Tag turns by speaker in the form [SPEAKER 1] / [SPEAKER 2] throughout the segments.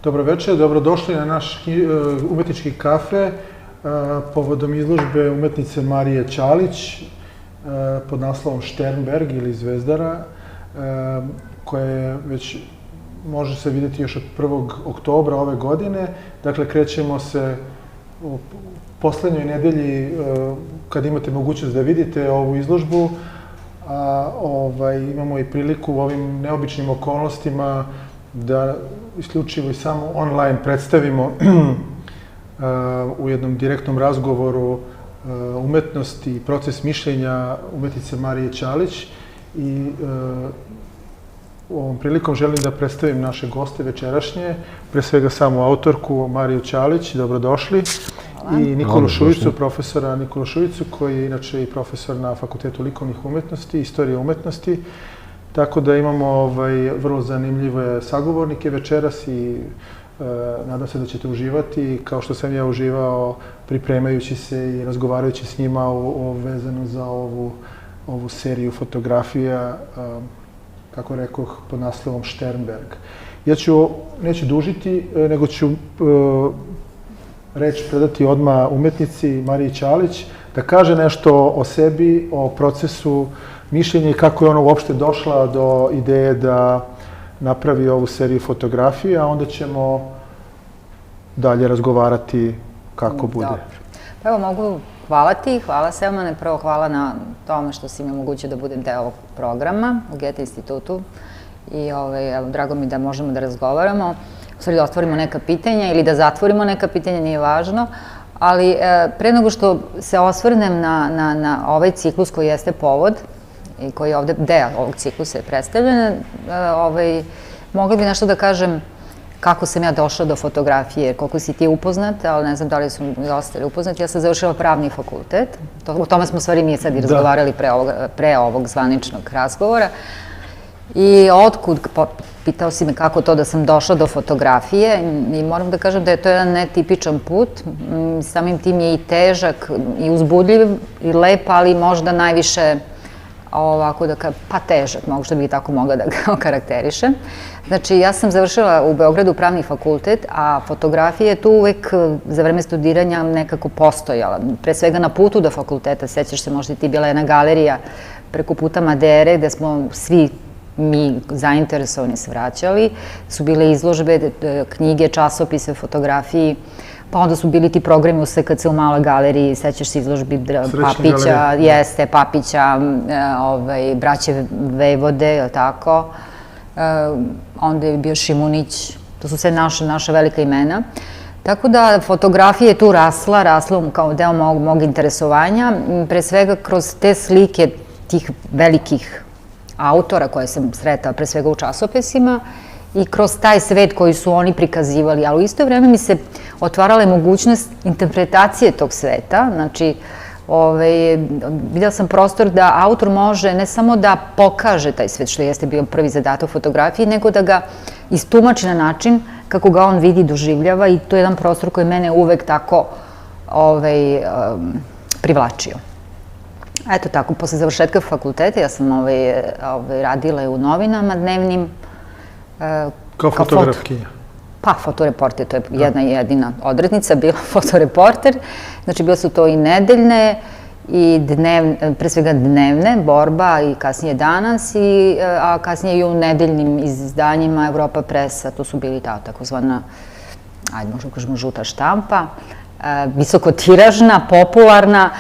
[SPEAKER 1] Dobro večer, dobrodošli na naš umetnički kafe povodom izložbe umetnice Marije Ćalić pod naslovom Šternberg ili Zvezdara, koja je već može se vidjeti još od 1. oktobra ove godine. Dakle, krećemo se u poslednjoj nedelji kad imate mogućnost da vidite ovu izložbu, a imamo i priliku u ovim neobičnim okolnostima da isključivo i samo online predstavimo u jednom direktnom razgovoru umetnost i proces mišljenja umetnice Marije Ćalić. I ovom prilikom želim da predstavim naše goste večerašnje, pre svega samu autorku Mariju Ćalić, dobrodošli, i Nikolu Šujicu, profesora Nikolu Šujicu, koji je inače i profesor na Fakultetu likovnih umetnosti, istorije umetnosti. Tako da imamo vrlo zanimljive sagovornike večeras i nadam se da ćete uživati, kao što sam ja uživao pripremajući se i razgovarajući s njima vezano za ovu seriju fotografija, kako rekoh, pod naslovom Šternberg. Ja neću dužiti, nego ću reč predati odmah umetnici Mariji Ćalić da kaže nešto o sebi, o procesu mišljenja i kako je ona uopšte došla do ideje da napravi ovu seriju fotografije, a onda ćemo dalje razgovarati kako bude.
[SPEAKER 2] Pa evo, mogu hvala ti, hvala Selmane, prvo hvala na tome što si mi omogućio da budem deo ovog programa u Goethe institutu i drago mi da možemo da razgovaramo, u stvari da otvorimo neka pitanja ili da zatvorimo neka pitanja, nije važno, ali pre nego što se osvrnem na ovaj ciklus koji jeste povod i koji je ovde deo ovog ciklusa je predstavljen, mogla bi nešto da kažem kako sam ja došla do fotografije, koliko si ti upoznata, ali ne znam da li su i ostali upoznati. Ja sam završila pravni fakultet, o tome smo stvari mi sad i razgovarali pre ovog zvaničnog razgovora. I otkud, pitao si me kako to da sam došla do fotografije i moram da kažem da je to jedan netipičan put, samim tim je i težak i uzbudljiv i lep, ali možda najviše ovako da kažem, pa težak, možda bi tako mogla da ga okarakterišem. Znači, ja sam završila u Beogradu pravni fakultet, a fotografija je tu uvek za vreme studiranja nekako postojala. Pre svega na putu do fakulteta, sećaš se, možda ti bila jedna galerija preko puta Madere, gde smo svi mi zainteresovani se vraćali, su bile izložbe, knjige, časopise, fotografiji, pa onda su bili ti programi u SKC u maloj galeriji, sećaš se izložbi Papića, jeste, Papića, braće Vejvode, tako, onda je bio Šimunić, to su sve naša velika imena. Tako da fotografija je tu rasla kao deo mog interesovanja, pre svega kroz te slike tih velikih autora koje sam sretala pre svega u časopisima i kroz taj svet koji su oni prikazivali, ali u isto vreme mi se otvarala mogućnost interpretacije tog sveta, znači videla sam prostor da autor može ne samo da pokaže taj svet, što jeste bio prvi zadatak fotografije, nego da ga istumači na način kako ga on vidi, doživljava i to je jedan prostor koji mene uvek tako privlačio. Eto tako, posle završetka fakulteta ja sam radila u novinama dnevnim.
[SPEAKER 1] Kao fotografkinja?
[SPEAKER 2] Pa, fotoreporter, to je jedna jedina odrednica, bila fotoreporter. Znači, bile su to i nedeljne, i pre svega dnevne, Borba i kasnije Danas, a kasnije i u nedeljnim izdanjima Evropa presa, to su bili takozvana, ajde možemo kažemo žuta štampa, visokotiražna, popularna,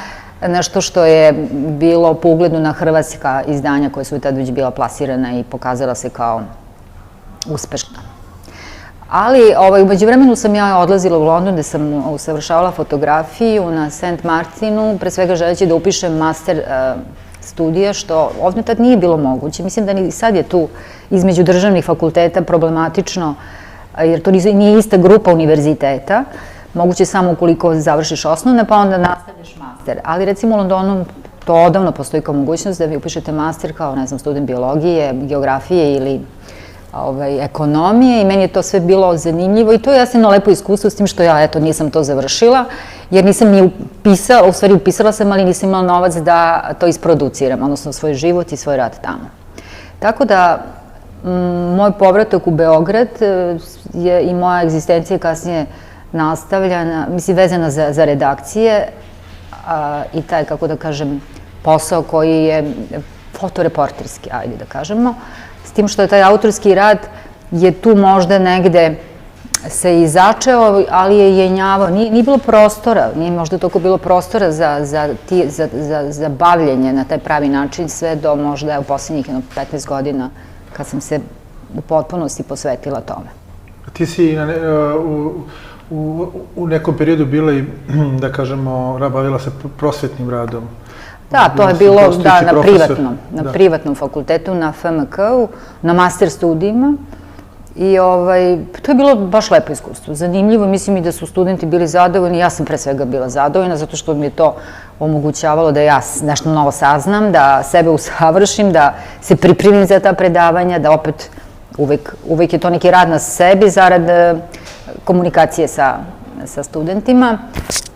[SPEAKER 2] nešto što je bilo po ugledu na hrvatska izdanja koja su tada već bila plasirana i pokazala se kao uspešna. Ali umeđu vremenu sam ja odlazila u London gde sam usavršavala fotografiju na St. Martinu, pre svega želeći da upišem master studija, što ovdje tad nije bilo moguće. Mislim da i sad je tu između državnih fakulteta problematično, jer to nije ista grupa univerziteta, moguće samo ukoliko završiš osnovne, pa onda nastavljaš master. Ali recimo u Londonu to odavno postoji kao mogućnost da vi upišete master kao, ne znam, student biologije, geografije ili ekonomije i meni je to sve bilo zanimljivo i to je jasno lepo iskustvo s tim što ja, eto, nisam to završila, jer nisam ni upisala, u stvari upisala sam, ali nisam imala novac da to isproduciram, odnosno svoj život i svoj rad tamo. Tako da Moj povratak u Beograd je i moja egzistencija kasnije nastavljena, mislim, vezana za redakcije i taj, kako da kažem, posao koji je fotoreporterski, ajde da kažemo, s tim što je taj autorski rad je tu možda negde se i začeo, ali je jenjavao. Nije bilo prostora, nije možda toliko bilo prostora za bavljenje na taj pravi način, sve do možda u poslednjih 15 godina kad sam se u potpunosti posvetila tome.
[SPEAKER 1] Ti si u nekom periodu bila i, da kažemo, bavila se prosvetnim radom.
[SPEAKER 2] Da, to je bilo na privatnom fakultetu, na FMK-u, na master studijima. I to je bilo baš lepo iskustvo, zanimljivo, mislim i da su studenti bili zadovoljni, ja sam pre svega bila zadovoljna zato što mi je to omogućavalo da ja nešto novo saznam, da sebe usavršim, da se pripremim za ta predavanja, da opet uvek je to neki rad na sebi zarad komunikacije sa studentima.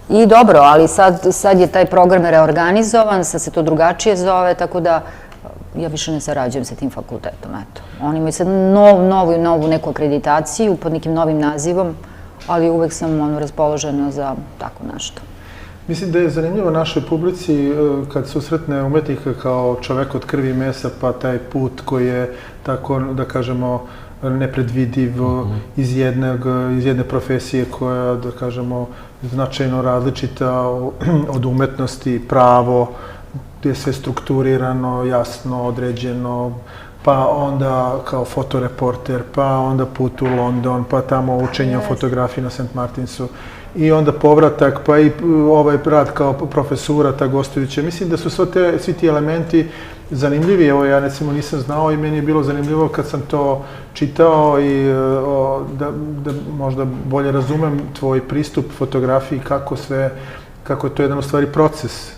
[SPEAKER 2] I dobro, ali sad je taj program reorganizovan, sad se to drugačije zove, tako da ja više ne sarađujem sa tim fakultetom, eto. Oni imaju sad novu neku akreditaciju pod nekim novim nazivom, ali uvek sam raspoložena za tako nešto.
[SPEAKER 1] Mislim da je zanimljivo našoj publici kad susretne umetnika kao čovek od krvi i mesa, pa taj put koji je tako, da kažemo, nepredvidiv iz jedne profesije koja, da kažemo, značajno različita od umetnosti, pravo, gde je sve strukturirano, jasno, određeno, pa onda kao fotoreporter, pa onda put u London, pa tamo učenje o fotografiji na St. Martinsu i onda povratak, pa i ovaj rad kao profesura, ta gostujuća. Mislim da su svi ti elementi zanimljivi. Evo, ja recimo nisam znao i meni je bilo zanimljivo kad sam to čitao i da možda bolje razumem tvoj pristup fotografiji, kako je to jedan u stvari proces.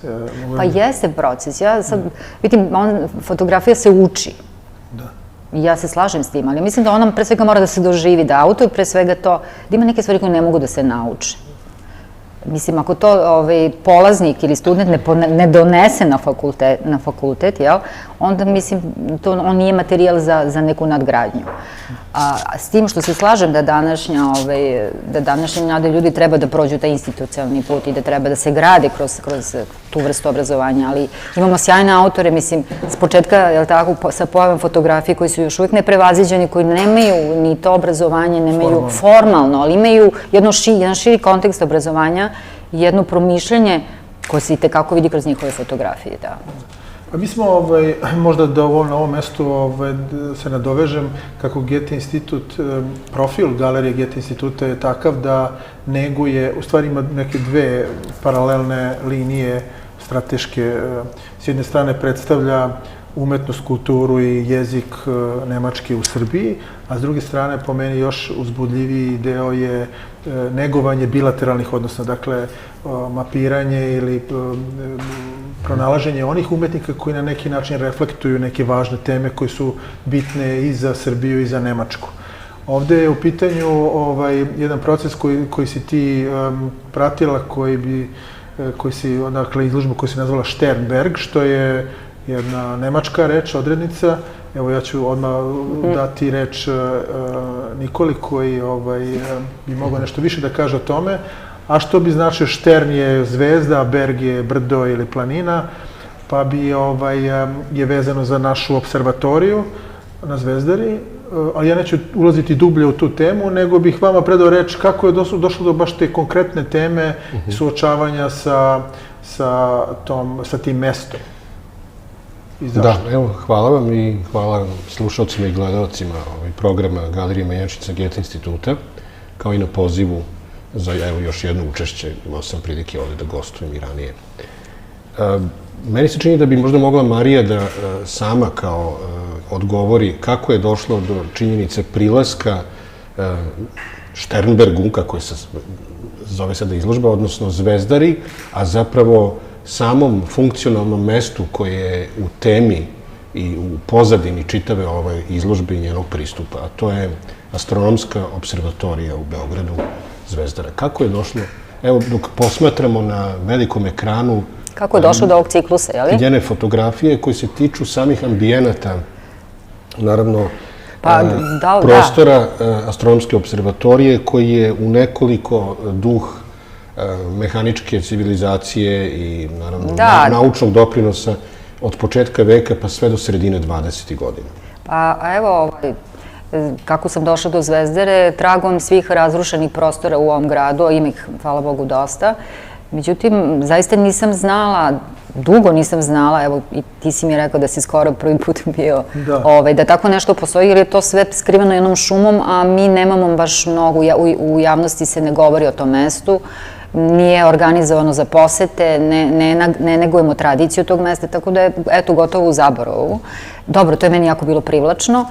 [SPEAKER 2] Pa jeste proces. Ja sad, vidim, fotografija se uči.
[SPEAKER 1] Da.
[SPEAKER 2] I ja se slažem s tim, ali mislim da ona pre svega mora da se doživi, da autor pre svega to, da ima neke stvari koje ne mogu da se nauče. Mislim, ako to polaznik ili student ne donese na fakultet, onda mislim, on nije materijal za neku nadgradnju. S tim što se slažem da današnji mladi ljudi treba da prođu taj institucionalni put i da treba da se grade kroz tu vrstu obrazovanja, ali imamo sjajne autore, mislim, s početka, je li tako, sa pojavom fotografije koji su još uvijek neprevaziđeni, koji nemaju ni to obrazovanje, nemaju formalno, ali imaju jedan širi kontekst obrazovanja i jedno promišljanje koje se i tekako vidi kroz njihove fotografije, da.
[SPEAKER 1] Pa mi smo, možda da na ovom mestu se nadovežem, kako Goethe institut, profil galerije Goethe instituta je takav da neguje, u stvari ima neke dve paralelne linije strateške. S jedne strane predstavlja umetnost, kulturu i jezik Nemačke u Srbiji, a s druge strane, po meni, još uzbudljiviji deo je negovanje bilateralnih odnosa, dakle, mapiranje ili pronalaženje onih umetnika koji na neki način reflektuju neke važne teme koje su bitne i za Srbiju i za Nemačku. Ovde je u pitanju jedan proces koji si ti pratila, dakle, izložba koju si nazvala Sternberg, što je jedna nemačka reč, odrednica. Evo, ja ću odmah dati reč Nikoli koji bi mogao nešto više da kaže o tome. A što bi značio Štern je zvezda, Berg je brdo ili planina, pa bi je vezano za našu observatoriju na Zvezdari. Ali ja neću ulaziti dublje u tu temu, nego bih vama predao reč kako je došlo do baš te konkretne teme suočavanja sa tim mestom.
[SPEAKER 3] Da, evo, hvala vam i hvala slušalcima i gledalcima programa Galerije Manjačica Goethe instituta, kao i na pozivu za još jedno učešće. Imao sam prilike ovde da gostujem i ranije. Meni se čini da bi možda mogla Marija da sama kao odgovori kako je došlo do činjenice prilaska Sternbergu, kako se zove sada izložba, odnosno Zvezdari, a zapravo samom funkcionalnom mestu koje je u temi i u pozadini čitave ove izložbe i njenog pristupa, a to je Astronomska observatorija u Beogradu, Zvezdara. Kako je došlo, evo dok posmatramo na velikom ekranu
[SPEAKER 2] kako je došlo do ovog ciklusa, je li?
[SPEAKER 3] Njene fotografije koje se tiču samih ambijenata, naravno prostora astronomske observatorije koji je u nekoliko duh mehaničke civilizacije i naravno naučnog doprinosa od početka veka pa sve do sredine 20. godina.
[SPEAKER 2] Pa evo, kako sam došla do Zvezdare, tragom svih razrušenih prostora u ovom gradu, a ima ih, hvala Bogu, dosta. Međutim, zaista nisam znala, dugo nisam znala, evo i ti si mi rekao da si skoro prvi put bio, da tako nešto postoji, jer je to sve skriveno jednom šumom, a mi nemamo baš mnogo, u javnosti se ne govori o tom mestu, nije organizovano za posete, ne negujemo tradiciju tog mesta, tako da je, eto, gotovo u zaboravu. Dobro, to je meni jako bilo privlačno.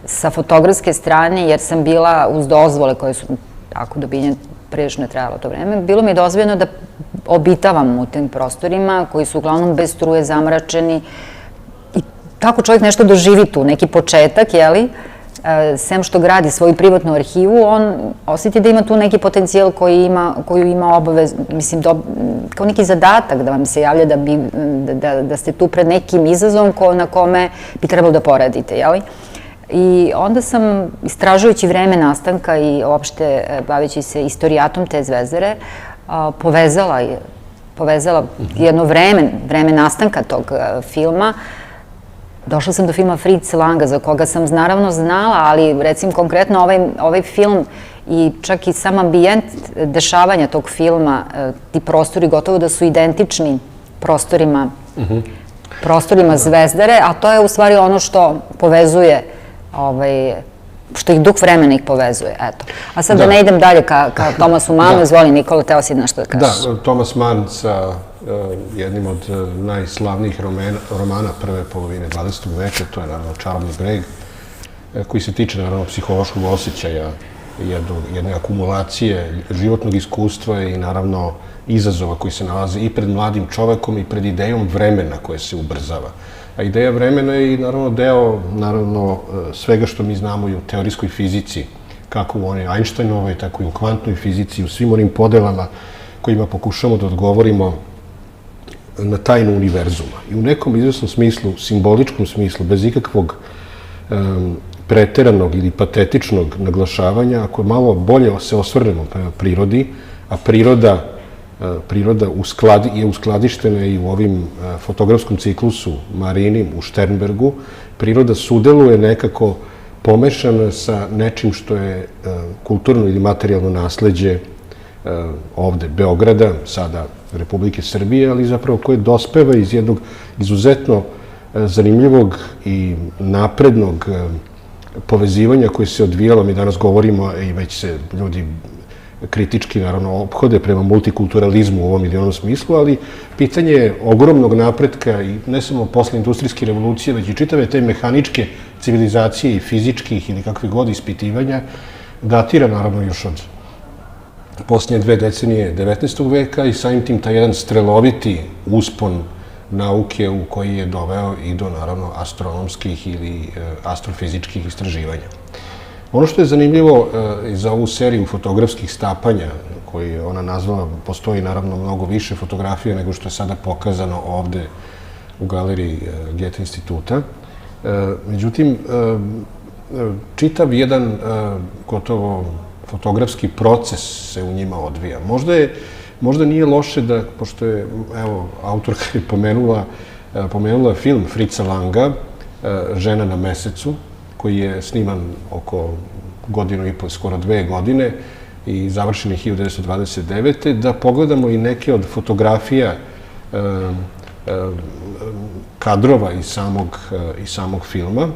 [SPEAKER 2] Sa fotografske strane, jer sam bila uz dozvole koje su, ako dobijanje prilično je trajalo to vreme, bilo mi je dozvoljeno da obitavam u tim prostorima koji su uglavnom bez struje, zamračeni i tako čovjek nešto doživi tu, neki početak, jeli? Sem što gradi svoju privatnu arhivu, on osjeti da ima tu neki potencijal koju ima obavez, mislim, kao neki zadatak da vam se javlja da ste tu pred nekim izazovom na kome bi trebalo da poradite, jeli? I onda sam, istražujući vreme nastanka i uopšte baveći se istorijatom te Zvezdare, povezala jedno vreme nastanka tog filma. Došla sam do filma Fritz Langa, za koga sam naravno znala, ali recimo konkretno ovaj film i čak i sam ambijent dešavanja tog filma, ti prostori gotovo da su identični prostorima Zvezdare, a to je u stvari ono što povezuje, što ih duh vremena ih povezuje, eto. A sad da ne idem dalje ka Tomasu Mannu, izvoli Nikola, teo si nešto da kažeš.
[SPEAKER 3] Da, Tomas Mann sa jednim od najslavnijih romana prve polovine 20. veka, to je naravno Čarobni breg, koji se tiče naravno psihološkog osjećaja, jedne akumulacije životnog iskustva i naravno izazova koji se nalaze i pred mladim čovekom i pred idejom vremena koje se ubrzava. A ideja vremena je i naravno deo svega što mi znamo i u teorijskoj fizici, kako u onoj Einsteinovoj, tako i u kvantnoj fizici, u svim onim podelama kojima pokušamo da odgovorimo na tajnu univerzuma. I u nekom izvesnom smislu, simboličkom smislu, bez ikakvog preteranog ili patetičnog naglašavanja, ako malo bolje se osvrnemo prema prirodi, a priroda je uskladištena i u ovim fotografskom ciklusu Marinim u Šternbergu, priroda sudeluje nekako pomešana sa nečim što je kulturno ili materijalno nasleđe ovde Beograda, sada Republike Srbije, ali zapravo koje dospeva iz jednog izuzetno zanimljivog i naprednog povezivanja koje se odvijalo. Mi danas govorimo i već se ljudi kritički, naravno, ophode prema multikulturalizmu u ovom ili onom smislu, ali pitanje je ogromnog napretka i ne samo posle industrijske revolucije, već i čitave te mehaničke civilizacije i fizičkih ili kakvih god ispitivanja datira, naravno, još od posljednje 2 decenije 19. veka i samim tim taj jedan streloviti uspon nauke u koji je doveo i do, naravno, astronomskih ili astrofizičkih istraživanja. Ono što je zanimljivo za ovu seriju fotografskih stapanja, koju je ona nazvala, postoji naravno mnogo više fotografija nego što je sada pokazano ovde u galeriji Goethe instituta. Međutim, čitav jedan gotovo fotografski proces se u njima odvija. Možda nije loše da, pošto je, evo, autorka je pomenula film Fritza Langa, Žena na mesecu, koji je sniman oko godinu i po, skoro 2 godine i završen je 1929. Da pogledamo i neke od fotografija kadrova iz samog filma.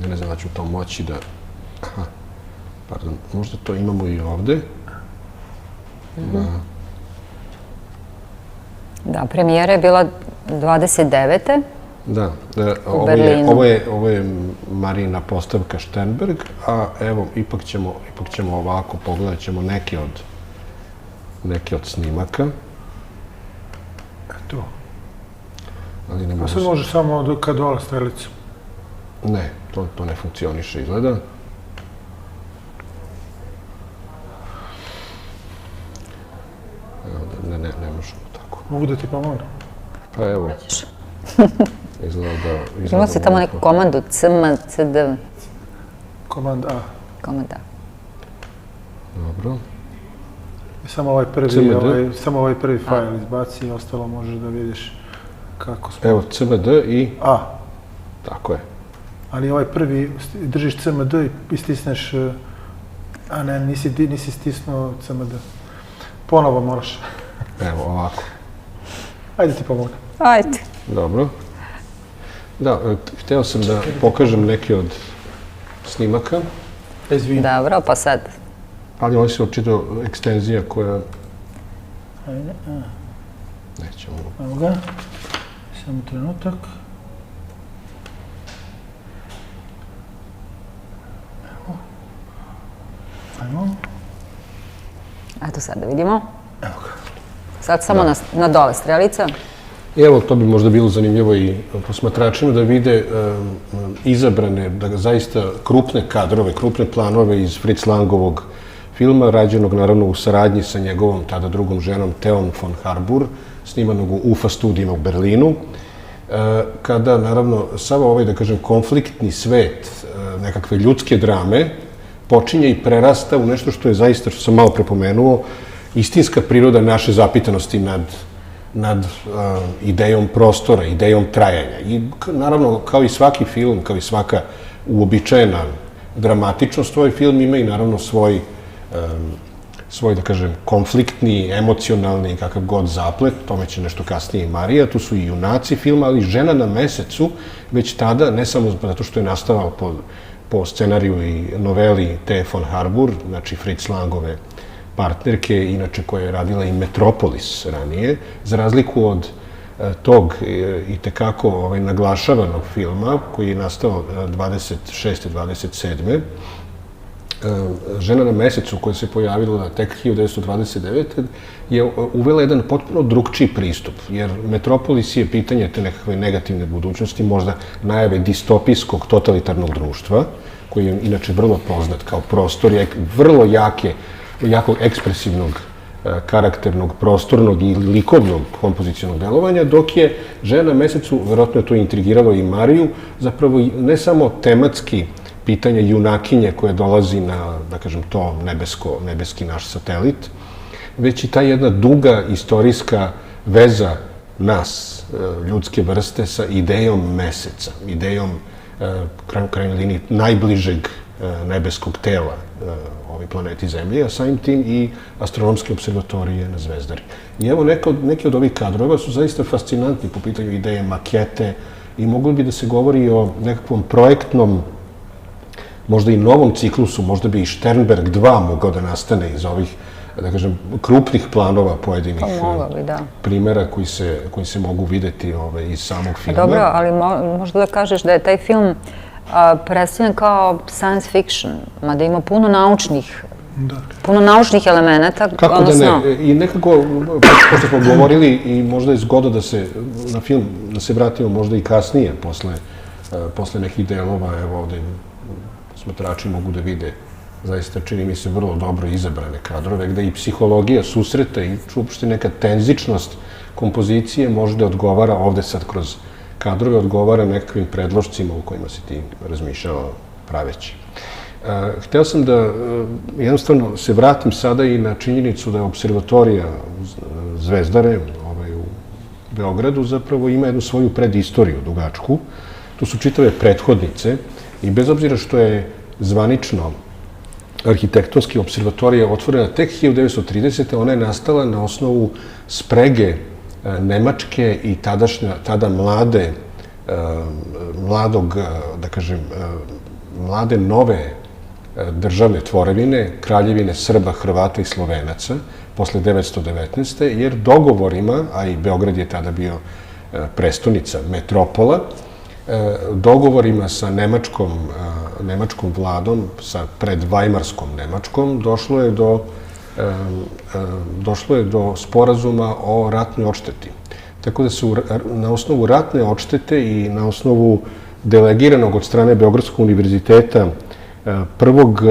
[SPEAKER 3] Ja ne znam da ću to moći da... Pardon, možda to imamo i ovde.
[SPEAKER 2] Da, premijera je bila 29.
[SPEAKER 3] Da, ovo je Marina postavka Šternberg, a evo, ipak ćemo ovako, pogledat ćemo neke od snimaka.
[SPEAKER 1] Eto. A sad može samo kad dole strelicu?
[SPEAKER 3] Ne, to ne funkcioniše, izgleda. Ne možemo tako.
[SPEAKER 1] Mogu da ti pomogu?
[SPEAKER 3] Pa evo. izgleda...
[SPEAKER 2] Imao si tamo neku komandu CMCD.
[SPEAKER 1] Komanda A.
[SPEAKER 2] Komanda A.
[SPEAKER 3] Dobro.
[SPEAKER 1] Samo ovaj prvi fajl izbaci i ostalo možeš da vidiš kako smo.
[SPEAKER 3] Evo, CMD i...
[SPEAKER 1] A.
[SPEAKER 3] Tako je.
[SPEAKER 1] Ali ovaj prvi, držiš CMD i stisneš... A ne, nisi stisnuo CMD. Ponovo moraš.
[SPEAKER 3] Evo, ovako.
[SPEAKER 1] Ajde ti pomogu.
[SPEAKER 2] Ajde.
[SPEAKER 3] Dobro. Da, hteo sam da pokažem neki od snimaka.
[SPEAKER 2] Dobro, pa sad.
[SPEAKER 3] Ali ovo se očito ekstenzija koja...
[SPEAKER 1] Ajde,
[SPEAKER 3] Nećemo...
[SPEAKER 1] Evo ga. Samo trenutak. Ajmo.
[SPEAKER 2] Eto sad da vidimo.
[SPEAKER 1] Evo ga.
[SPEAKER 2] Sad samo na dole strelica.
[SPEAKER 3] Evo, to bi možda bilo zanimljivo i posmatračima da vide izabrane, zaista krupne kadrove, krupne planove iz Fritz Langovog filma, rađenog naravno u saradnji sa njegovom tada drugom ženom Theon von Harbour, snimanog u UFA studijima u Berlinu, kada naravno sav ovaj, da kažem, konfliktni svet, nekakve ljudske drame, počinje i prerasta u nešto što je zaista, što sam malo prepomenuo, istinska priroda naše zapitanosti nad idejom prostora, idejom trajanja. I naravno, kao i svaki film, kao i svaka uobičajena dramatičnost, ovaj film ima i naravno svoj, da kažem, konfliktni, emocionalni, kakav god zaplet, tome će nešto kasnije i Marija, tu su i junaci filma, ali Žena na mesecu, već tada, ne samo zato što je nastavao po scenariju i noveli T. von Harbour, znači Fritz Langove partnerke, inače koja je radila i Metropolis ranije, za razliku od tog i tekako naglašavanog filma, koji je nastao 26. 27. Žena na mesecu, koja se pojavila tek 1929. je uvela jedan potpuno drugčiji pristup, jer Metropolis je pitanje te nekakve negativne budućnosti, možda najave distopijskog totalitarnog društva, koji je inače vrlo poznat kao prostor, vrlo jako ekspresivnog, karakternog, prostornog i likovnog kompozicionog delovanja, dok je Žena na mesecu, verovatno je to intrigiralo i Mariju, zapravo ne samo tematski pitanje junakinje koje dolazi na, da kažem, to nebeski naš satelit, već i ta jedna duga istorijska veza nas, ljudske vrste, sa idejom meseca, idejom, krajnjoj liniji, najbližeg nebeskog tela ovoj planeti Zemlje, a samim tim i astronomske observatorije na Zvezdari. I evo, neki od ovih kadrova su zaista fascinantni po pitanju ideje makete i mogli bi da se govori o nekakvom projektnom, možda i novom ciklusu, možda bi i Sternberg 2 mogao da nastane iz ovih, da kažem, krupnih planova pojedinih primjera koji se mogu videti iz samog filma.
[SPEAKER 2] Dobro, ali možda da kažeš da je taj film predstavljen kao science fiction, mada ima puno naučnih elemenata.
[SPEAKER 3] Kako da ne? I nekako, pošto smo govorili, i možda je zgodno da se na film, da se vratimo možda i kasnije, posle nekih delova, evo ovde smatrači mogu da vide, zaista čini mi se vrlo dobro izabrane kadrove, gde i psihologija susreta i uopšte neka tenzičnost kompozicije može da odgovara, ovde sad kroz kadrove, odgovara nekakvim predložcima u kojima si ti razmišljao praveći. Hteo sam da jednostavno se vratim sada i na činjenicu da je observatorija Zvezdare u Beogradu zapravo ima jednu svoju predistoriju dugačku. Tu su čitave prethodnice i bez obzira što je zvanično arhitektonski observatorija otvorena tek 1930. ona je nastala na osnovu sprege Nemačke i tada mlade nove državne tvorevine, Kraljevine Srba, Hrvata i Slovenaca, posle 1919. jer dogovorima, a i Beograd je tada bio prestonica, metropola, dogovorima sa nemačkom vladom, sa predvajmarskom Nemačkom, došlo je do sporazuma o ratnoj odšteti. Tako da su na osnovu ratne odštete i na osnovu delegiranog od strane Beogradskog univerziteta prvog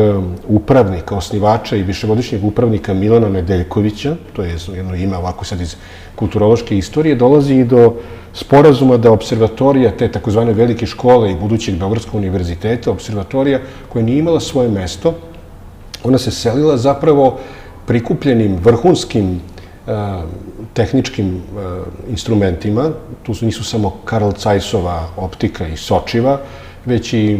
[SPEAKER 3] upravnika, osnivača i višegodišnjeg upravnika Milana Nedeljkovića, to je jedno ime ovako sad iz kulturološke istorije, dolazi i do sporazuma da observatorija te takozvane velike škole i budućeg Beogradskog univerziteta, observatorija koja nije imala svoje mesto, ona se selila zapravo prikupljenim vrhunskim tehničkim instrumentima. Tu nisu samo Karl Zeissova optika i sočiva, već i,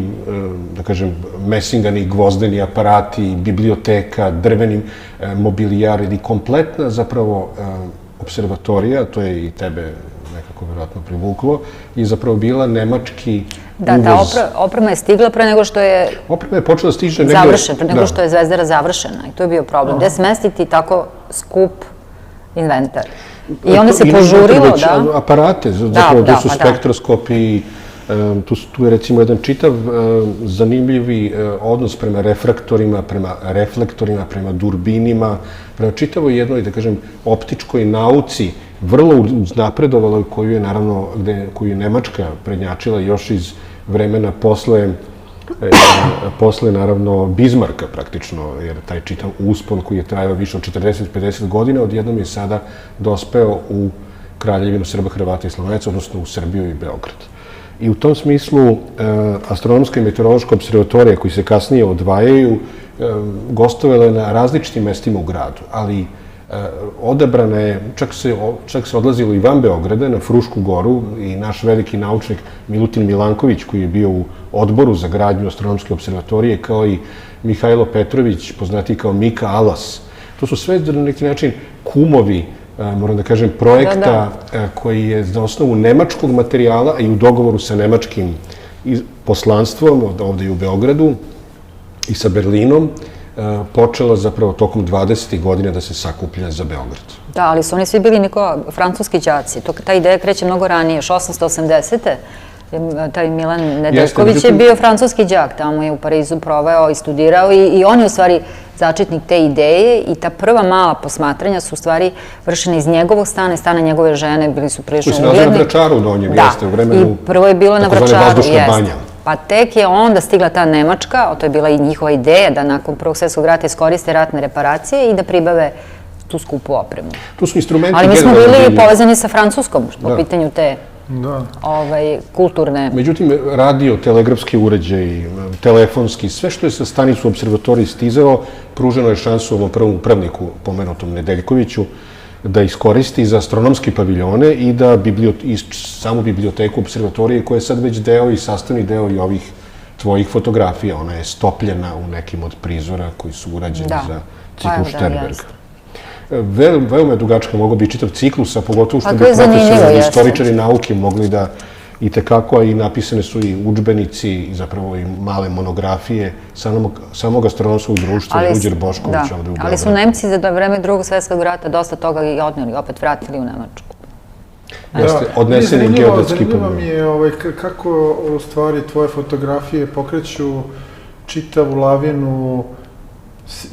[SPEAKER 3] da kažem, mesingani, gvozdeni aparati, biblioteka, drveni mobilijar ili kompletna zapravo observatorija, to je i tebe nekako verovatno privuklo, je zapravo bila nemački uvoz.
[SPEAKER 2] Da, ta oprema je stigla pre nego što je...
[SPEAKER 3] Oprema je počela stiže negde...
[SPEAKER 2] Završena, pre nego što je Zvezdara završena i to je bio problem. Gde smestiti tako skup inventar? I onda se požurilo, da?
[SPEAKER 3] Aparate, zapravo gde su spektroskopi, tu je recimo jedan čitav zanimljivi odnos prema refraktorima, prema reflektorima, prema durbinima, prema čitavoj jednoj, da kažem, optičkoj nauci, vrlo uznapredovala koju je naravno, koju je Nemačka prednjačila još iz vremena posle naravno Bizmarka praktično, jer taj čitav uspon koji je trajao više od 40-50 godina, odjednom je sada dospeo u Kraljevinu Srba, Hrvata i Slavonaca, odnosno u Srbiju i Beograd. I u tom smislu astronomska i meteorološka observatorija koji se kasnije odvajaju gostovala je na različitim mestima u gradu, ali odabrana je, čak se odlazilo i van Beograda, na Frušku goru i naš veliki naučnik Milutin Milanković koji je bio u odboru za gradnju astronomske observatorije, kao i Mihajlo Petrović, poznatiji kao Mika Alas. To su sve na neki način kumovi, moram da kažem, projekta koji je za osnovu nemačkog materijala i u dogovoru sa nemačkim poslanstvom ovde i u Beogradu i sa Berlinom počela zapravo tokom 20. godina da se sakuplja za Beograd.
[SPEAKER 2] Da, ali su oni svi bili francuski đaci. Ta ideja kreće mnogo ranije, još 1880. Taj Milan Nedeljković je bio francuski đak, tamo je u Parizu proveo i studirao i on je u stvari začetnik te ideje i ta prva mala posmatranja su u stvari vršene iz njegovog stana i stana njegove žene, bili su prilično ugledni.
[SPEAKER 3] Koji se naziva Vračaru na onjem jeste u vremenu.
[SPEAKER 2] I prvo je bilo na Vračaru,
[SPEAKER 3] jeste.
[SPEAKER 2] Pa tek je onda stigla ta Nemačka, to je bila i njihova ideja da nakon Prvog svjetskog rata iskoriste ratne reparacije i da pribave tu skupu opremu.
[SPEAKER 3] Tu su instrumenti...
[SPEAKER 2] Ali mi smo bili povezani sa Francuskom po pitanju te kulturne...
[SPEAKER 3] Međutim, radio, telegrafski uređaj, telefonski, sve što je sa stanicu observatoriji stizao, pruženo je šansu ovom prvom upravniku, pomenutom Nedeljkoviću, da iskoristi za astronomske paviljone i da samu biblioteku observatorije, koja je sad već deo i sastavni deo i ovih tvojih fotografija. Ona je stopljena u nekim od prizora koji su urađeni za ciklu Sternberga. Veoma je dugačka, mogo bi čitav ciklus, a pogotovo što bi profesori, istoričari nauke mogli da i tekako, a i napisane su i udžbenici i zapravo i male monografije samog astronomskog društva Ruđer Bošković ovde u Beogradu.
[SPEAKER 2] Ali su Nemci za vreme Drugog svjetskog rata dosta toga i odneli, opet vratili u Nemačku.
[SPEAKER 3] Odneseni geodetski
[SPEAKER 1] zanimljivo mi je kako u stvari tvoje fotografije pokreću čitavu lavinu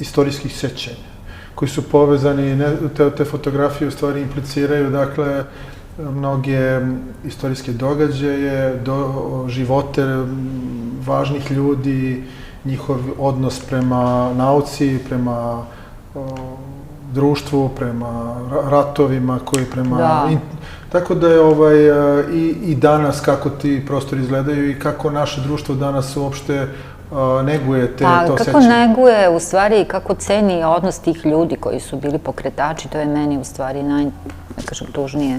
[SPEAKER 1] istorijskih sećanja koji su povezani, te fotografije u stvari impliciraju, dakle, mnoge istorijske događaje, živote važnih ljudi, njihov odnos prema nauci, prema društvu, prema ratovima, koji prema... Tako da je i danas kako ti prostori izgledaju i kako naše društvo danas uopšte neguje to sećanje.
[SPEAKER 2] Kako neguje, u stvari, i kako ceni odnos tih ljudi koji su bili pokretači, to je meni u stvari najtužnije.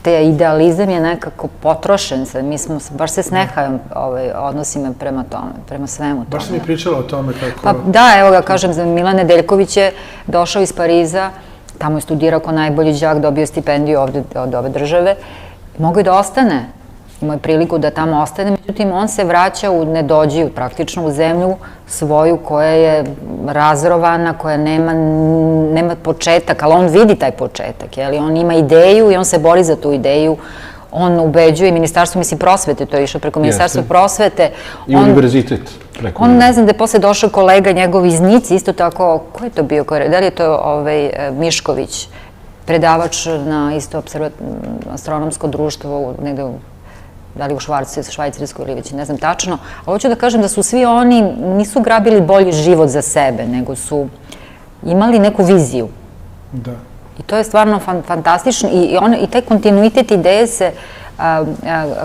[SPEAKER 2] Te idealizam je nekako potrošen, mi smo baš se s nehajom odnosima prema tome, prema svemu tome.
[SPEAKER 1] Baš sam i pričala o tome kako...
[SPEAKER 2] Pa da, evo ga kažem, Milan Nedeljković je došao iz Pariza, tamo je studirao kao najbolji đak, dobio stipendiju ovde od ove države, mogao je da ostane, imao je priliku da tamo ostane, međutim on se vraća u Nedođiju, praktično u zemlju svoju koja je razrovana, koja nema početak, ali on vidi taj početak, on ima ideju i on se bori za tu ideju, on ubeđuje ministarstvo, mislim, prosvete, to je išao preko ministarstva prosvete.
[SPEAKER 3] I univerzitet preko.
[SPEAKER 2] On, ne znam, da je posle došao kolega njegov iz Nice, isto tako, ko je to bio, da li je to Mišković, predavač na isto astronomsko društvo negde da li u Švajcarskoj ili već ne znam tačno, ali hoću da kažem da su svi oni, nisu grabili bolji život za sebe, nego su imali neku viziju.
[SPEAKER 1] Da.
[SPEAKER 2] I to je stvarno fantastično i taj kontinuitet ideje se,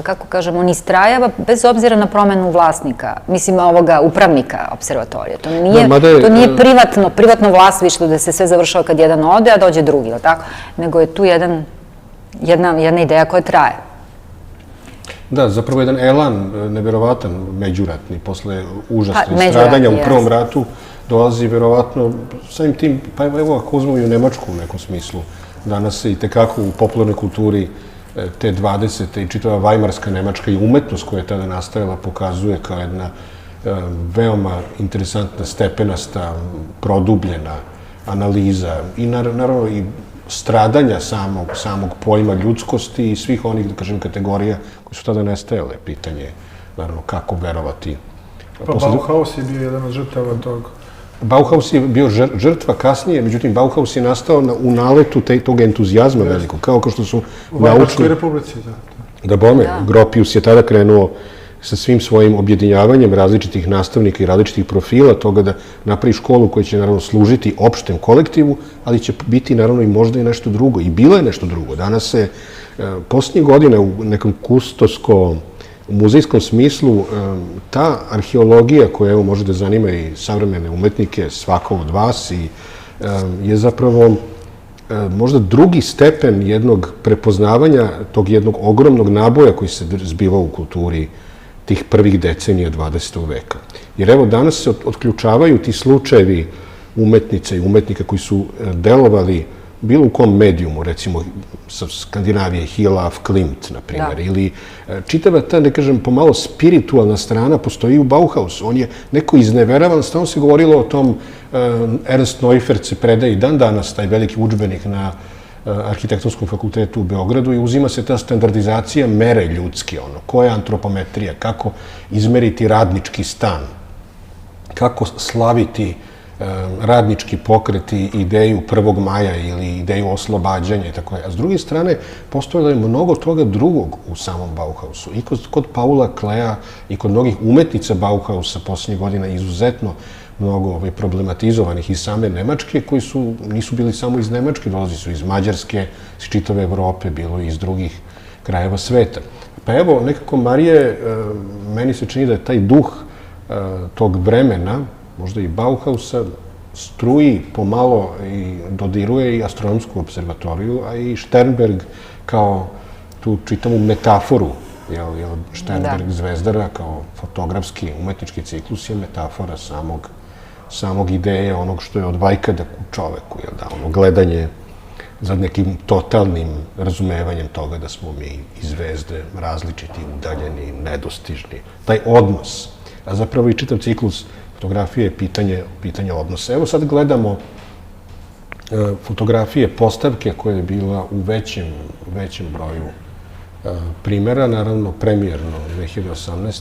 [SPEAKER 2] kako kažem, on istrajava bez obzira na promenu vlasnika, mislim ovoga upravnika observatorija. To nije privatno vlasništvo da se sve završava kad jedan ode, a dođe drugi, ili tako? Nego je tu jedna ideja koja traje.
[SPEAKER 3] Da, zapravo jedan elan neverovatan međuratni, posle užasnih stradanja u prvom ratu, dolazi verovatno samim tim, pa evo ako uzmemo i u Nemačku u nekom smislu, danas se i tekako u popularnoj kulturi te 20. i čitava vajmarska Nemačka i umetnost koja je tada nastajala pokazuje kao jedna veoma interesantna, stepenasta, produbljena analiza i naravno i stradanja samog pojma ljudskosti i svih onih, da kažem, kategorija koje su tada nestajale. Pitanje je, naravno, kako verovati.
[SPEAKER 1] Pa Bauhaus je bio jedan od žrtava toga.
[SPEAKER 3] Bauhaus je bio žrtva kasnije, međutim, Bauhaus je nastao u naletu tog entuzijazma velikog, kao što su
[SPEAKER 1] u Vajmarskoj republici, da.
[SPEAKER 3] Da bome, Gropius je tada krenuo sa svim svojim objedinjavanjem različitih nastavnika i različitih profila, toga da napravi školu koja će, naravno, služiti opštem kolektivu, ali će biti, naravno, i možda i nešto drugo. I bilo je nešto drugo. Danas se, posljednjih godina, u nekom u muzejskom smislu, ta arheologija koja, evo, može da zanima i savremene umetnike, svako od vas, je zapravo možda drugi stepen jednog prepoznavanja tog jednog ogromnog naboja koji se zbiva u kulturi tih prvih decenija 20. veka. Jer evo, danas se otključavaju ti slučajevi umetnica i umetnika koji su delovali bilo u kom medijumu, recimo sa Skandinavije, Hilaf, Klimt, na primjer, ili čitava ta, ne kažem, pomalo spiritualna strana postoji u Bauhausu. On je neko izneveravan, stalno se govorilo o tom, Ernst Neufert se predaje i dan danas, taj veliki udžbenik na Arhitektonskom fakultetu u Beogradu i uzima se ta standardizacija mere ljudske, koja je antropometrija, kako izmeriti radnički stan, kako slaviti radnički pokret i ideju 1. maja ili ideju oslobađanja i tako je. A s druge strane, postojalo je mnogo toga drugog u samom Bauhausu. I kod Paula Klea i kod mnogih umetnica Bauhausa posljednjih godina izuzetno mnogo problematizovanih iz same Nemačke, koji nisu bili samo iz Nemačke, dolazi su iz Mađarske, iz čitave Evrope, bilo i iz drugih krajeva sveta. Pa evo, nekako, Marije, meni se čini da je taj duh tog vremena, možda i Bauhausa, struji pomalo i dodiruje i astronomsku observatoriju, a i Sternberg kao tu čitavu metaforu, Sternberg Zvezdara kao fotografski, umetnički ciklus je metafora samog ideje, onog što je od vajkada ku čoveku, gledanje za nekim totalnim razumevanjem toga da smo mi i zvezde različiti, udaljeni, nedostižni. Taj odnos, a zapravo i čitav ciklus fotografije je pitanje odnosa. Evo sad gledamo fotografije postavke koja je bila u većem broju primjera, naravno premijerno 2018.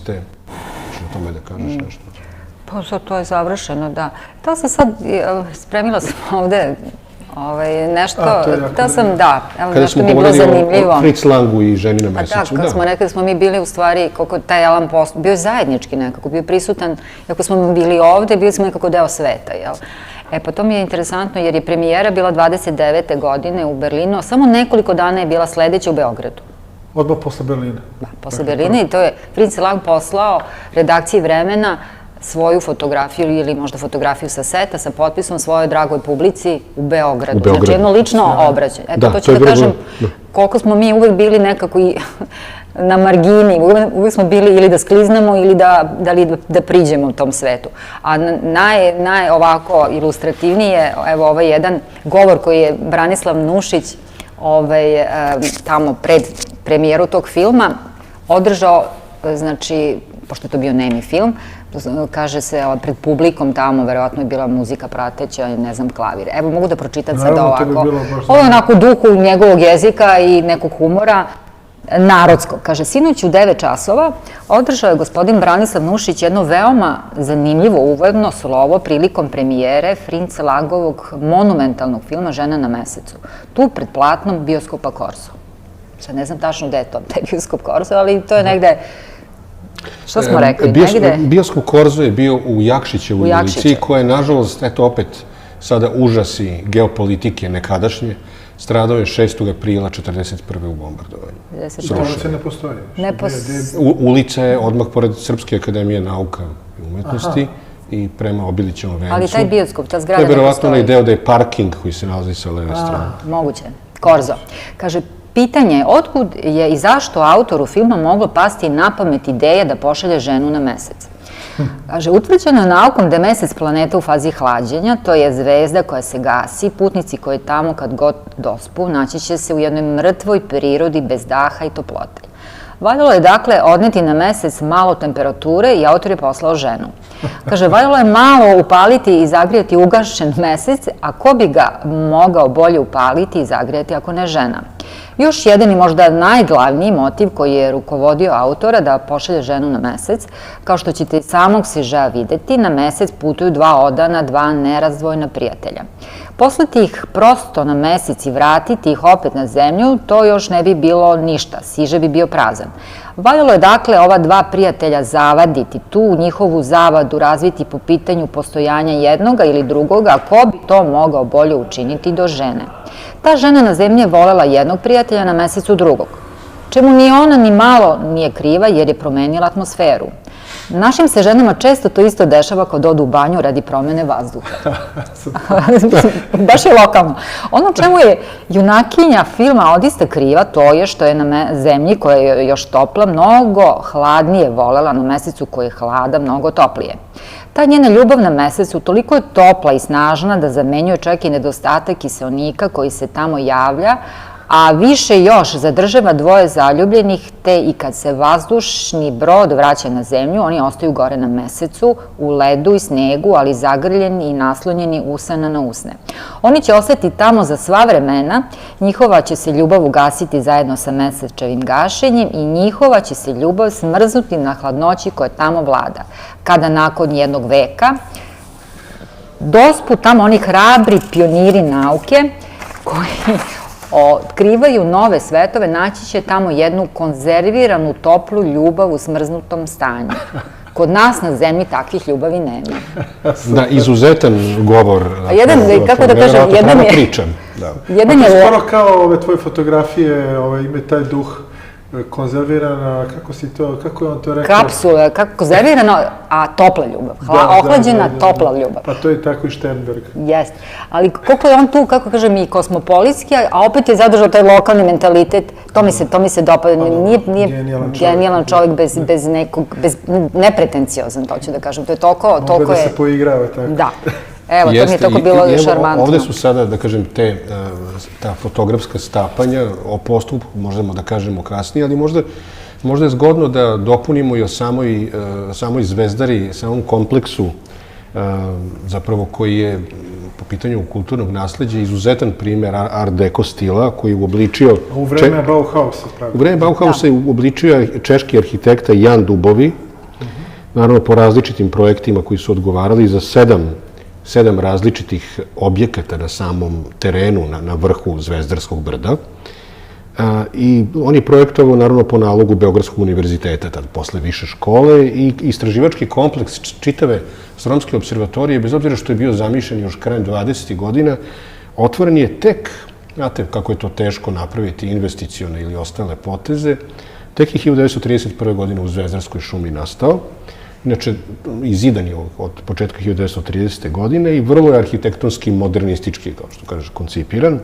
[SPEAKER 3] Što o tome da kažeš nešto?
[SPEAKER 2] Pa to je završeno, da. To sam sad, spremila sam ovde nešto, to sam, da, evo nešto mi je bilo zanimljivo.
[SPEAKER 3] Kada smo govorili o Fritz Langu i Ženi na mesecu, da.
[SPEAKER 2] Pa kada smo rekli da smo mi bili u stvari, koliko taj Alan Post, bio je zajednički nekako, bio prisutan, iako smo bili ovde, bili smo nekako deo sveta, jel? Pa to mi je interesantno jer je premijera bila 29. godine u Berlinu, a samo nekoliko dana je bila sledeća u Beogradu.
[SPEAKER 1] Odmah posle Berlina.
[SPEAKER 2] Da, posle Berlina i to je Fritz Lang poslao redakciji Vremena svoju fotografiju ili možda fotografiju sa seta sa potpisom svojoj dragoj publici u Beogradu. Znači jedno lično obraćanje. Eto, to ću da kažem koliko smo mi uvek bili nekako i na margini, uvek smo bili ili da skliznemo ili da priđemo tom svetu. A naj ovako ilustrativniji je, evo ovaj jedan govor koji je Branislav Nušić tamo pred premijeru tog filma održao, znači, pošto je to bio nemi film, kaže se pred publikom tamo, verovatno je bila muzika prateća, ne znam, klavir. Evo, mogu da pročitam sad ovako. Ovo je onako u duhu njegovog jezika i nekog humora, narodskog. Kaže, sinoć u 9 časova održao je gospodin Branislav Nušić jedno veoma zanimljivo uvodno slovo prilikom premijere Fritz Langovog monumentalnog filma Žena na mesecu. Tu pred platnom bioskopa Korso. Sad ne znam tačno gde je to, taj bioskop Korzo, ali to je negde, što smo rekli, negde...
[SPEAKER 3] Bioskop Korzo je bio u Jakšićevoj ulici, koja je, nažalost, eto opet, sada užasi geopolitike nekadašnje, stradao je 6. aprila 1941. u bombardovanju.
[SPEAKER 1] Ulica ne postoji.
[SPEAKER 3] Ulica je odmah pored Srpske akademije nauka i umetnosti i prema Obilićevom vencu.
[SPEAKER 2] Ali taj bioskop, ta zgrada ne postoji.
[SPEAKER 3] To je verovatno onaj deo da je parking koji se nalazi sa leve strane.
[SPEAKER 2] Moguće. Korzo. Kaže, pitanje je otkud je i zašto autoru filma moglo pasti na pamet ideja da pošalje ženu na mesec. Kaže, utvrđeno je naukom da je mesec planeta u fazi hlađenja, to je zvezda koja se gasi, putnici koji tamo kad god dospu naći će se u jednoj mrtvoj prirodi bez daha i toplote. Valjalo je dakle odneti na mesec malo temperature i autor je poslao ženu. Kaže, valjalo je malo upaliti i zagrijati ugašen mesec, a ko bi ga mogao bolje upaliti i zagrijati ako ne žena? Još jedan i možda najglavniji motiv koji je rukovodio autora da pošalje ženu na mesec, kao što ćete i samog Sižea videti, na mesec putuju dva odana, dva nerazdvojna prijatelja. Poslati ih prosto na mesec i vratiti ih opet na zemlju, to još ne bi bilo ništa, Siže bi bio prazan. Valjalo je dakle ova dva prijatelja zavaditi, tu njihovu zavadu razviti po pitanju postojanja jednoga ili drugoga, ko bi to mogao bolje učiniti do žene. Ta žena na zemlji je volela jednog prijatelja, na mesecu drugog, čemu ni ona ni malo nije kriva jer je promenila atmosferu. Našim se ženama često to isto dešava kad odu u banju radi promene vazduha. Baš je lokalno. Ono čemu je junakinja filma odista kriva, to je što je na zemlji koja je još topla mnogo hladnije volela, na mesecu koji je hlada mnogo toplije. Ta njena ljubav na mesecu toliko je topla i snažna da zamenjuje čak i nedostatak kiseonika koji se tamo javlja, a više još zadržava dvoje zaljubljenih, te i kad se vazdušni brod vraća na zemlju, oni ostaju gore na mesecu, u ledu i snegu, ali zagrljeni i naslonjeni usana na usne. Oni će ostati tamo za sva vremena, njihova će se ljubav ugasiti zajedno sa mesečevim gašenjem i njihova će se ljubav smrznuti na hladnoći koja tamo vlada. Kada nakon jednog veka dospu tamo oni hrabri pioniri nauke koji otkrivaju nove svetove, naći će tamo jednu konzerviranu, toplu ljubav u smrznutom stanju. Kod nas na zemlji takvih ljubavi nema.
[SPEAKER 3] Da, izuzetan govor.
[SPEAKER 2] Jedan, kako da kažem, jedan je...
[SPEAKER 3] pričam.
[SPEAKER 1] Jedan je... Skoro kao ove tvoje fotografije, ima taj duh konzervirana, kako je on to rekao?
[SPEAKER 2] Kapsula, konzervirana, a topla ljubav. Ohlađena, topla ljubav.
[SPEAKER 1] Pa to je tako i Sternberg.
[SPEAKER 2] Jeste. Ali koliko je on tu, kako kažem, i kosmopolitski, a opet je zadržao taj lokalni mentalitet, to mi se dopada. Nije genijalan čovjek bez nekog, nepretenciozan, to ću da kažem. To je toliko je...
[SPEAKER 1] Mogu da se poigrava tako.
[SPEAKER 2] Da. Evo, to mi je toliko bilo šarmantno.
[SPEAKER 3] Ovde su sada, da kažem, ta fotografska stapanja o postupku, možemo da kažemo kasnije, ali možda je zgodno da dopunimo i o samoj Zvezdari, samom kompleksu, zapravo koji je po pitanju kulturnog nasleđa izuzetan primer art deco stila koji je uobličio...
[SPEAKER 1] U vreme Bauhausa, pravi.
[SPEAKER 3] U vreme Bauhausa je uobličio češki arhitekta Jan Dubovi, naravno po različitim projektima koji su odgovarali za 7 različitih objekata na samom terenu, na vrhu Zvezdarskog brda. I on je projektovao, naravno, po nalogu Beogradskog univerziteta, tad posle više škole, i istraživački kompleks čitave astronomske observatorije, bez obzira što je bio zamišljen još krajem 20. godina, otvoren je tek, znate kako je to teško napraviti investicione ili ostale poteze, tek je 1931. godine u Zvezdarskoj šumi nastao. Inače, izidan je od početka 1930. godine i vrlo je arhitektonski modernistički, kao što kažeš, koncipiran.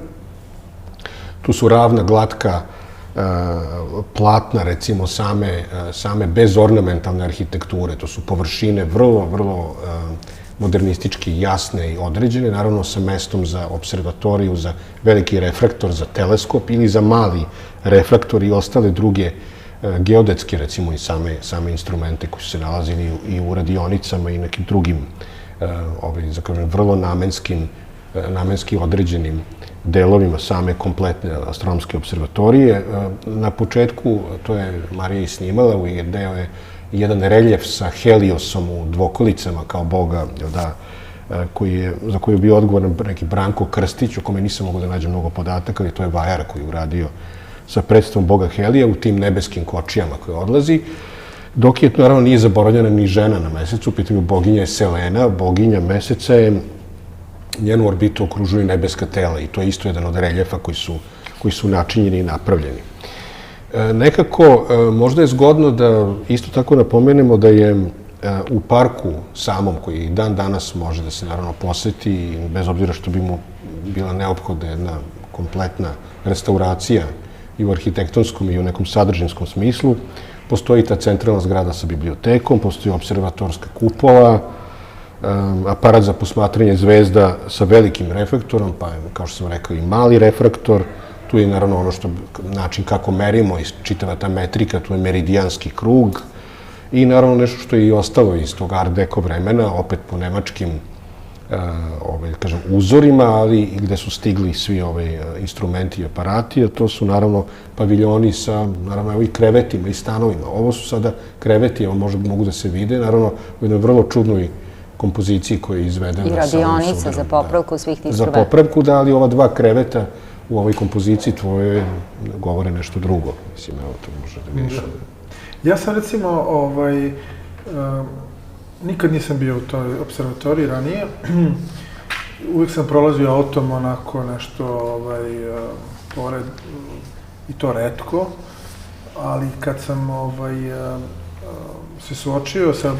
[SPEAKER 3] Tu su ravna, glatka, platna, recimo, same bezornamentalne arhitekture. To su površine vrlo modernistički jasne i određene, naravno sa mestom za observatoriju, za veliki refraktor, za teleskop ili za mali refraktor i ostale druge geodetske, recimo, i same instrumente koji su se nalazili i u radionicama i nekim drugim, vrlo namenski određenim delovima same kompletne astronomske observatorije. Na početku, to je Marija i snimala, deo je jedan reljef sa Heliosom u dvokolicama kao boga, za koji je bio odgovoran neki Branko Krstić, o kome nisam mogao da nađem mnogo podataka, ali to je vajar koji je uradio sa predstavom Boga Helija u tim nebeskim kočijama koje odlazi, dok je, naravno, nije zaboravljena ni žena na mesecu, u pitanju boginja je Selena, boginja meseca je, njenu orbitu okružuju nebeska tela i to je isto jedan od reljefa koji su načinjeni i napravljeni. Nekako, možda je zgodno da isto tako napomenemo da je u parku samom, koji i dan danas može da se naravno poseti, bez obzira što bi mu bila neophodna jedna kompletna restauracija i u arhitektonskom i u nekom sadržinskom smislu, postoji ta centralna zgrada sa bibliotekom, postoji observatorska kupola, aparat za posmatranje zvezda sa velikim reflektorom, pa kao što sam rekao i mali refraktor, tu je naravno ono što, način kako merimo i čitava ta metrika, tu je meridijanski krug i naravno nešto što je i ostalo iz tog art deco vremena, opet po nemačkim kažem, uzorima, ali i gde su stigli svi instrumenti i aparati, a to su naravno paviljoni sa, naravno, i krevetima i stanovima. Ovo su sada kreveti, evo mogu da se vide, naravno u jednoj vrlo čudnoj kompoziciji koja je izvedena.
[SPEAKER 2] I radionica za popravku svih tih instrumenta.
[SPEAKER 3] Za popravku, da, ali ova dva kreveta u ovoj kompoziciji tvoje govore nešto drugo. Mislim, evo to može da vidiš.
[SPEAKER 1] Ja sam recimo, nikad nisam bio u toj observatoriji ranije. Uvijek sam prolazio autom onako nešto pored, i to retko, ali kad sam se suočio sa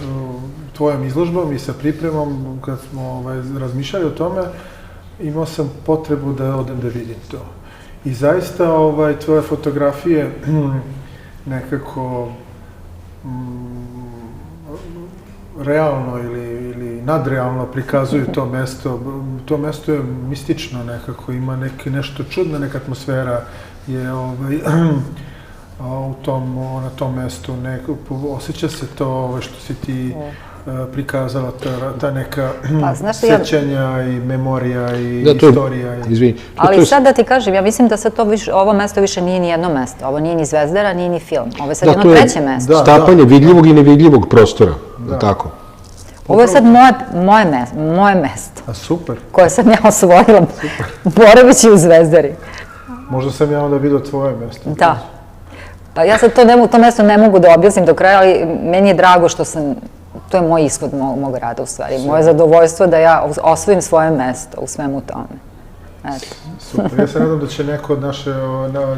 [SPEAKER 1] tvojom izložbom i sa pripremom, kad smo razmišljali o tome, imao sam potrebu da odem da vidim to. I zaista tvoje fotografije nekako realno ili nadrealno prikazuju to mesto. To mesto je mistično nekako, ima nešto čudno, neka atmosfera je na tom mestu. Osjeća se to što si ti prikazala, ta neka sećanja i memorija i istorija.
[SPEAKER 2] Ali sad da ti kažem, ja mislim da sad ovo mesto više nije ni jedno mesto. Ovo nije ni Zvezdara, nije ni film. Ovo je sad jedno treće mesto.
[SPEAKER 3] Stapanje vidljivog i nevidljivog prostora. Tako.
[SPEAKER 2] Ovo je sad moje mesto.
[SPEAKER 1] A super.
[SPEAKER 2] Koje sam ja osvojila, boravići u Zvezdari.
[SPEAKER 1] Možda sam ja onda vidio tvoje mesto.
[SPEAKER 2] Da. Pa ja sad to mesto ne mogu da objasnim do kraja, ali meni je drago što sam, to je moj ishod mog rada u stvari. Moje zadovoljstvo da ja osvojim svoje mesto u svemu tome. Eto.
[SPEAKER 1] Super. Ja se nadam da će neko od naše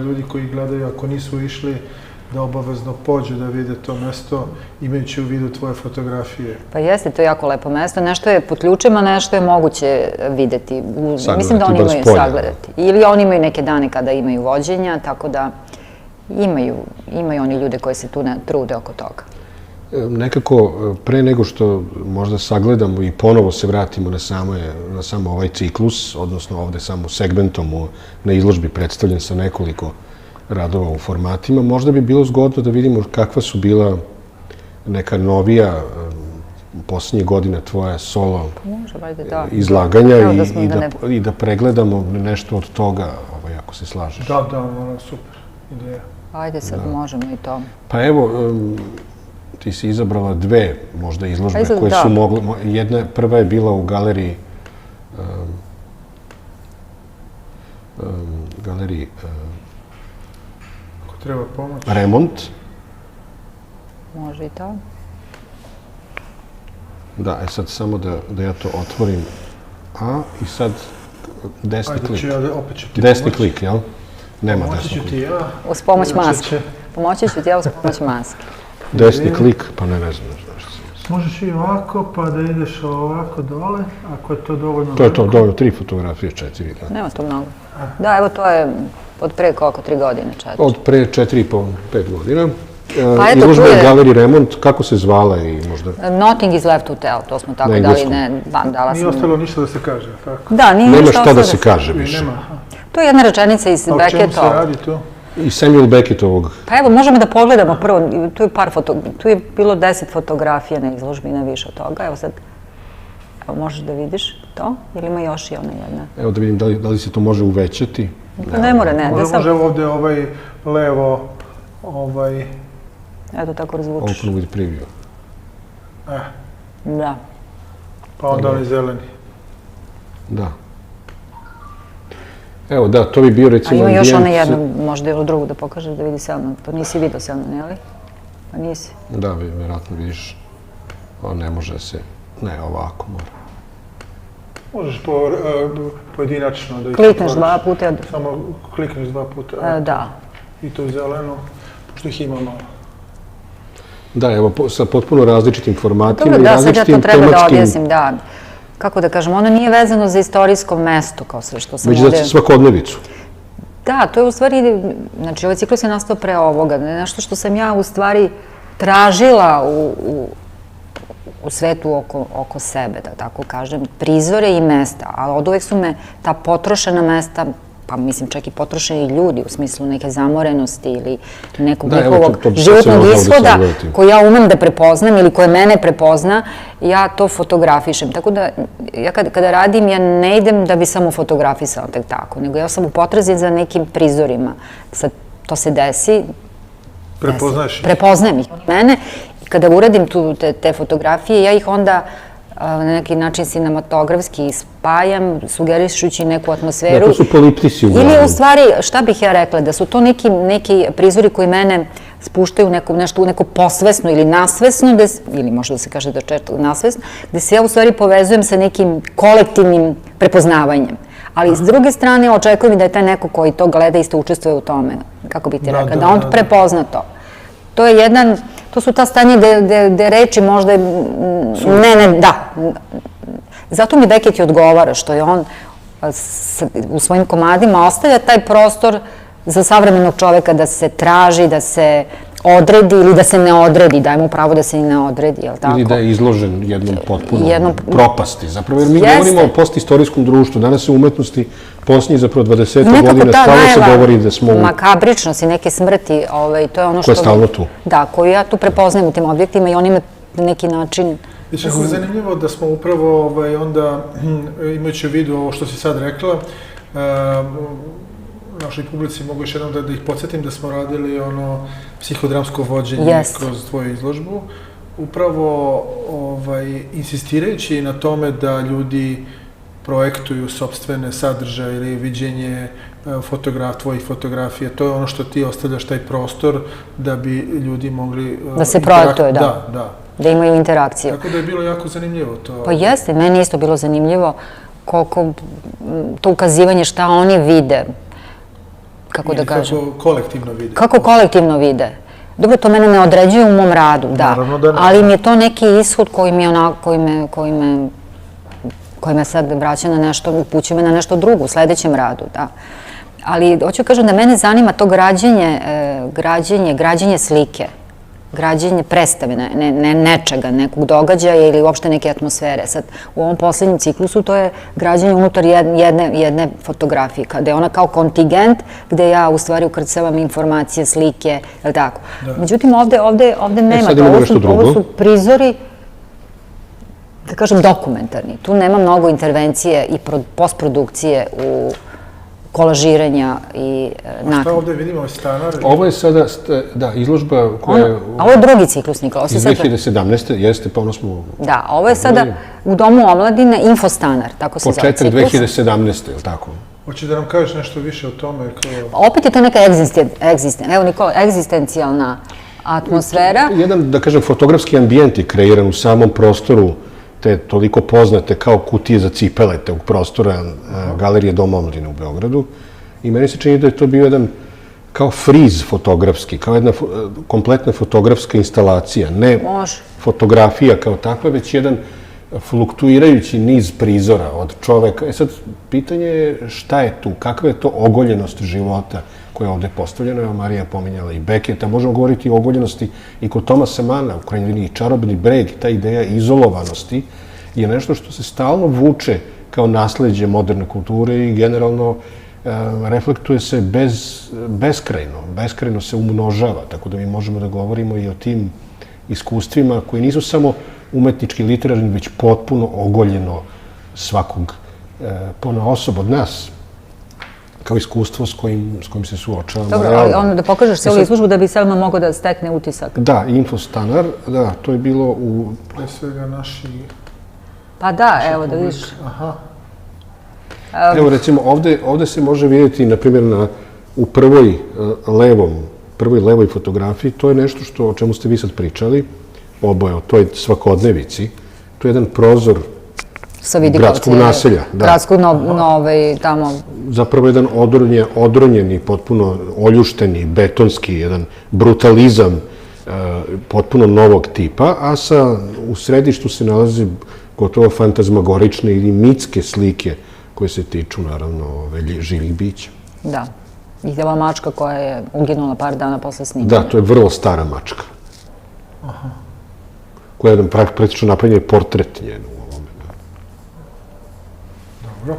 [SPEAKER 1] ljudi koji gledaju, ako nisu išli, da obavezno pođu da vide to mesto, imajući u vidu tvoje fotografije.
[SPEAKER 2] Pa jeste, to je jako lepo mesto. Nešto je pod ključem, a nešto je moguće videti. Mislim da oni imaju sagledati. Ili oni imaju neke dane kada imaju vođenja, tako da imaju oni ljude koji se tu ne trude oko toga.
[SPEAKER 3] Nekako, pre nego što možda sagledamo i ponovo se vratimo na samo ovaj ciklus, odnosno ovde samo segmentom na izložbi predstavljen sa nekoliko radova u formatima, možda bi bilo zgodno da vidimo kakva su bila neka novija posljednjih godina tvoja solo izlaganja i da pregledamo nešto od toga, ako se slažeš.
[SPEAKER 1] Da, super ideja.
[SPEAKER 2] Ajde, sad možemo i to.
[SPEAKER 3] Pa evo, ti si izabrala dve možda izložbe koje su mogle, prva je bila u galeriji
[SPEAKER 1] treba pomoć.
[SPEAKER 3] Remont.
[SPEAKER 2] Može i to.
[SPEAKER 3] Da, sad samo da ja to otvorim. I sad desni klik. Desni klik, jel? Nema desni klik.
[SPEAKER 2] Uz pomoć maske. Pomoći ću ti ja uz pomoć maske.
[SPEAKER 3] Desni klik, pa ne znam.
[SPEAKER 1] Možeš i ovako, pa da ideš ovako dole, ako je to dovoljno.
[SPEAKER 3] To je to, dovoljno, 3 fotografije, 4.
[SPEAKER 2] Nema to mnogo. Da, evo to je od pre koliko, 3 godine, 4?
[SPEAKER 3] Od pre 4,5, 5 godina. Izložba je Galerij Remont, kako se zvala i možda?
[SPEAKER 2] Nothing is left to tell, to smo tako dali, dala sam.
[SPEAKER 1] Nije ostalo ništa da se kaže, tako?
[SPEAKER 2] Da, nije ništa ostalo
[SPEAKER 3] da se kaže više.
[SPEAKER 2] To je jedna rečenica iz Becketova.
[SPEAKER 1] A o čemu se radi to?
[SPEAKER 3] I Samuel Beckettovog.
[SPEAKER 2] Pa evo, možemo da pogledamo prvo, tu je bilo 10 fotografija na izložbi, ne više od toga. Evo sad, možeš da vidiš to, ili ima još i ona jedna?
[SPEAKER 3] Evo da vidim da li se to može uvećati.
[SPEAKER 2] Ne mora, ne.
[SPEAKER 1] Može ovde levo,
[SPEAKER 2] Eto, tako razvučeš.
[SPEAKER 3] Open with preview.
[SPEAKER 2] Da.
[SPEAKER 1] Pa onda zeleni.
[SPEAKER 3] Da. Evo, da, to bi bio recimo...
[SPEAKER 2] A ima još ona jedna, možda ili drugu da pokažeš, da vidi Selma. Pa nisi vidio Selma, ne li? Pa nisi.
[SPEAKER 3] Da, vjerojatno vidiš. Ovo ne može se... Ne, ovako mora.
[SPEAKER 1] Možeš pojedinačno da ih
[SPEAKER 2] klikneš 2 puta.
[SPEAKER 1] Samo klikneš 2 puta.
[SPEAKER 2] Da.
[SPEAKER 1] I to je zeleno, pošto ih ima malo.
[SPEAKER 3] Da, evo, sa potpuno različitim formatima i
[SPEAKER 2] različitim tematskim...
[SPEAKER 3] Da, sad ja to treba
[SPEAKER 2] da objasnim, da. Kako da kažem, ono nije vezano za istorijsko mesto, kao sve što sam ovdje...
[SPEAKER 3] Već za svakodnevicu.
[SPEAKER 2] Da, to je u stvari, znači ovaj ciklus je nastao pre ovoga, nešto što sam ja u stvari tražila u svetu oko sebe, da tako kažem, prizore i mesta, ali od uvek su me ta potrošena mesta, pa mislim čak i potrošeni ljudi u smislu neke zamorenosti ili nekog njihovog životnog ishoda koji ja umem da prepoznam ili koje mene prepozna, ja to fotografišem. Tako da, ja kada radim, ja ne idem da bi samo fotografisala tek tako, nego ja sam u potrazi za nekim prizorima. Sad, to se desi.
[SPEAKER 1] Prepoznaješ ih?
[SPEAKER 2] Prepoznajem ih mene. Kada uradim te fotografije, ja ih onda na neki način cinematografski spajam, sugerišući neku atmosferu.
[SPEAKER 3] Da, to su poliptisi uglavnom.
[SPEAKER 2] Ili u stvari, šta bih ja rekla, da su to neki prizori koji mene spuštaju u neko posvesno ili nasvesno, ili možda da se kaže da je nasvesno, gde se ja u stvari povezujem sa nekim kolektivnim prepoznavanjem. Ali s druge strane, očekujem i da je taj neko koji to gleda isto učestvuje u tome, kako bih ti rekla, da on prepozna to. To su ta stanje gde reči možda... Da. Zato mi Beckett i odgovara što je on u svojim komadima ostavlja taj prostor za savremenog čoveka da se traži, da se odredi ili da se ne odredi, daj mu pravo da se i ne odredi, je li tako?
[SPEAKER 3] Ili da je izložen jednom potpunom propasti. Zapravo, jer mi govorimo o postistorijskom društvu. Danas se u umetnosti posljednjih zapravo 20 godina stalno se govori da smo...
[SPEAKER 2] Makabričnost i neke smrti, to je ono što...
[SPEAKER 3] Koje je stalno tu.
[SPEAKER 2] Da, koju ja tu prepoznajem u tim objektima i oni me na neki način...
[SPEAKER 1] Više je zanimljivo da smo upravo onda, imajući u vidu ovo što si sad rekla, našoj publici mogu još jednom da ih podsjetim da smo radili psihodramsko vođenje kroz tvoju izložbu. Upravo insistirajući na tome da ljudi projektuju sopstvene sadržaje ili viđenje tvojih fotografija. To je ono što ti ostavljaš, taj prostor da bi ljudi mogli...
[SPEAKER 2] Da se projektuje, da. Da imaju interakciju.
[SPEAKER 1] Tako da je bilo jako zanimljivo to.
[SPEAKER 2] Pa jeste, meni je isto bilo zanimljivo koliko to ukazivanje šta oni vide. Kako da kažem?
[SPEAKER 1] Kako kolektivno vide.
[SPEAKER 2] Kako kolektivno vide. Dobro, to mene ne određuje u mom radu, da. Ali mi je to neki ishod koji me sad vraća na nešto, upućuje me na nešto drugo u sledećem radu, da. Ali hoću kažem da mene zanima to građenje slike, građenje predstave, ne nečega, nekog događaja ili uopšte neke atmosfere. Sad, u ovom poslednjem ciklusu to je građenje unutar jedne fotografije, kada je ona kao kontingent gde ja u stvari ukrcavam informacije, slike, ili tako. Međutim, ovde nema to. Ovo su prizori, da kažem, dokumentarni. Tu nema mnogo intervencije i postprodukcije u kolažiranja i nakon.
[SPEAKER 1] Šta ovde vidimo? Ovo je stanar?
[SPEAKER 3] Ovo je sada, da, izložba koja je...
[SPEAKER 2] A ovo je drugi ciklus, Nikola.
[SPEAKER 3] Iz 2017. Jeste, pa ono smo...
[SPEAKER 2] Da, ovo je sada u Domu omladine Infostanar, tako se zove ciklus.
[SPEAKER 3] Početak 2017. je li tako?
[SPEAKER 1] Hoćeš da nam kažeš nešto više o tome?
[SPEAKER 2] Opet je to neka egzistencijalna atmosfera.
[SPEAKER 3] Jedan, da kažem, fotografski ambijent je kreiran u samom prostoru te toliko poznate kao kutije za cipele tog prostora Galerije Doma omladine u Beogradu. I meni se čini da je to bio jedan kao friz fotografski, kao jedna kompletna fotografska instalacija. Ne fotografija kao takva, već jedan fluktuirajući niz prizora od čoveka. Sad, pitanje je šta je tu, kakva je to ogoljenost života koja je ovde postavljena. Evo, Marija pominjala i Becketa. Možemo govoriti o ogoljenosti i kod Thomasa Manna, u krajnjoj liniji Čarobni breg, ta ideja izolovanosti je nešto što se stalno vuče kao nasleđe moderne kulture i generalno reflektuje se beskrajno se umnožava, tako da mi možemo da govorimo i o tim iskustvima koji nisu samo umetnički, literarni, već potpuno ogoljeno svakog ponaosob od nas, kao iskustvo s kojim se suočavamo.
[SPEAKER 2] Dobro, ali onda da pokažeš cijelu izložbu da bi Selma mogao da stekne utisak.
[SPEAKER 3] Da, Infostanar, da, to je bilo u...
[SPEAKER 1] Pre svega naši...
[SPEAKER 2] Pa da, evo da vidiš.
[SPEAKER 1] Aha.
[SPEAKER 3] Evo, recimo, ovde se može vidjeti, na primjer, u prvoj levoj fotografiji, to je nešto o čemu ste vi sad pričali, oboje, o toj svakodnevici. To je jedan prozor gradskog naselja.
[SPEAKER 2] Gradskog tamo.
[SPEAKER 3] Zapravo jedan odronjeni, potpuno oljušteni, betonski, jedan brutalizam potpuno novog tipa, a u središtu se nalaze gotovo fantazmagorične ili mitske slike koje se tiču, naravno, živih bića.
[SPEAKER 2] Da. I ova mačka koja je uginula par dana posle snimanja.
[SPEAKER 3] Da, to je vrlo stara mačka. Koja je praktično napravljen portret njen u ovome.
[SPEAKER 1] Dobro.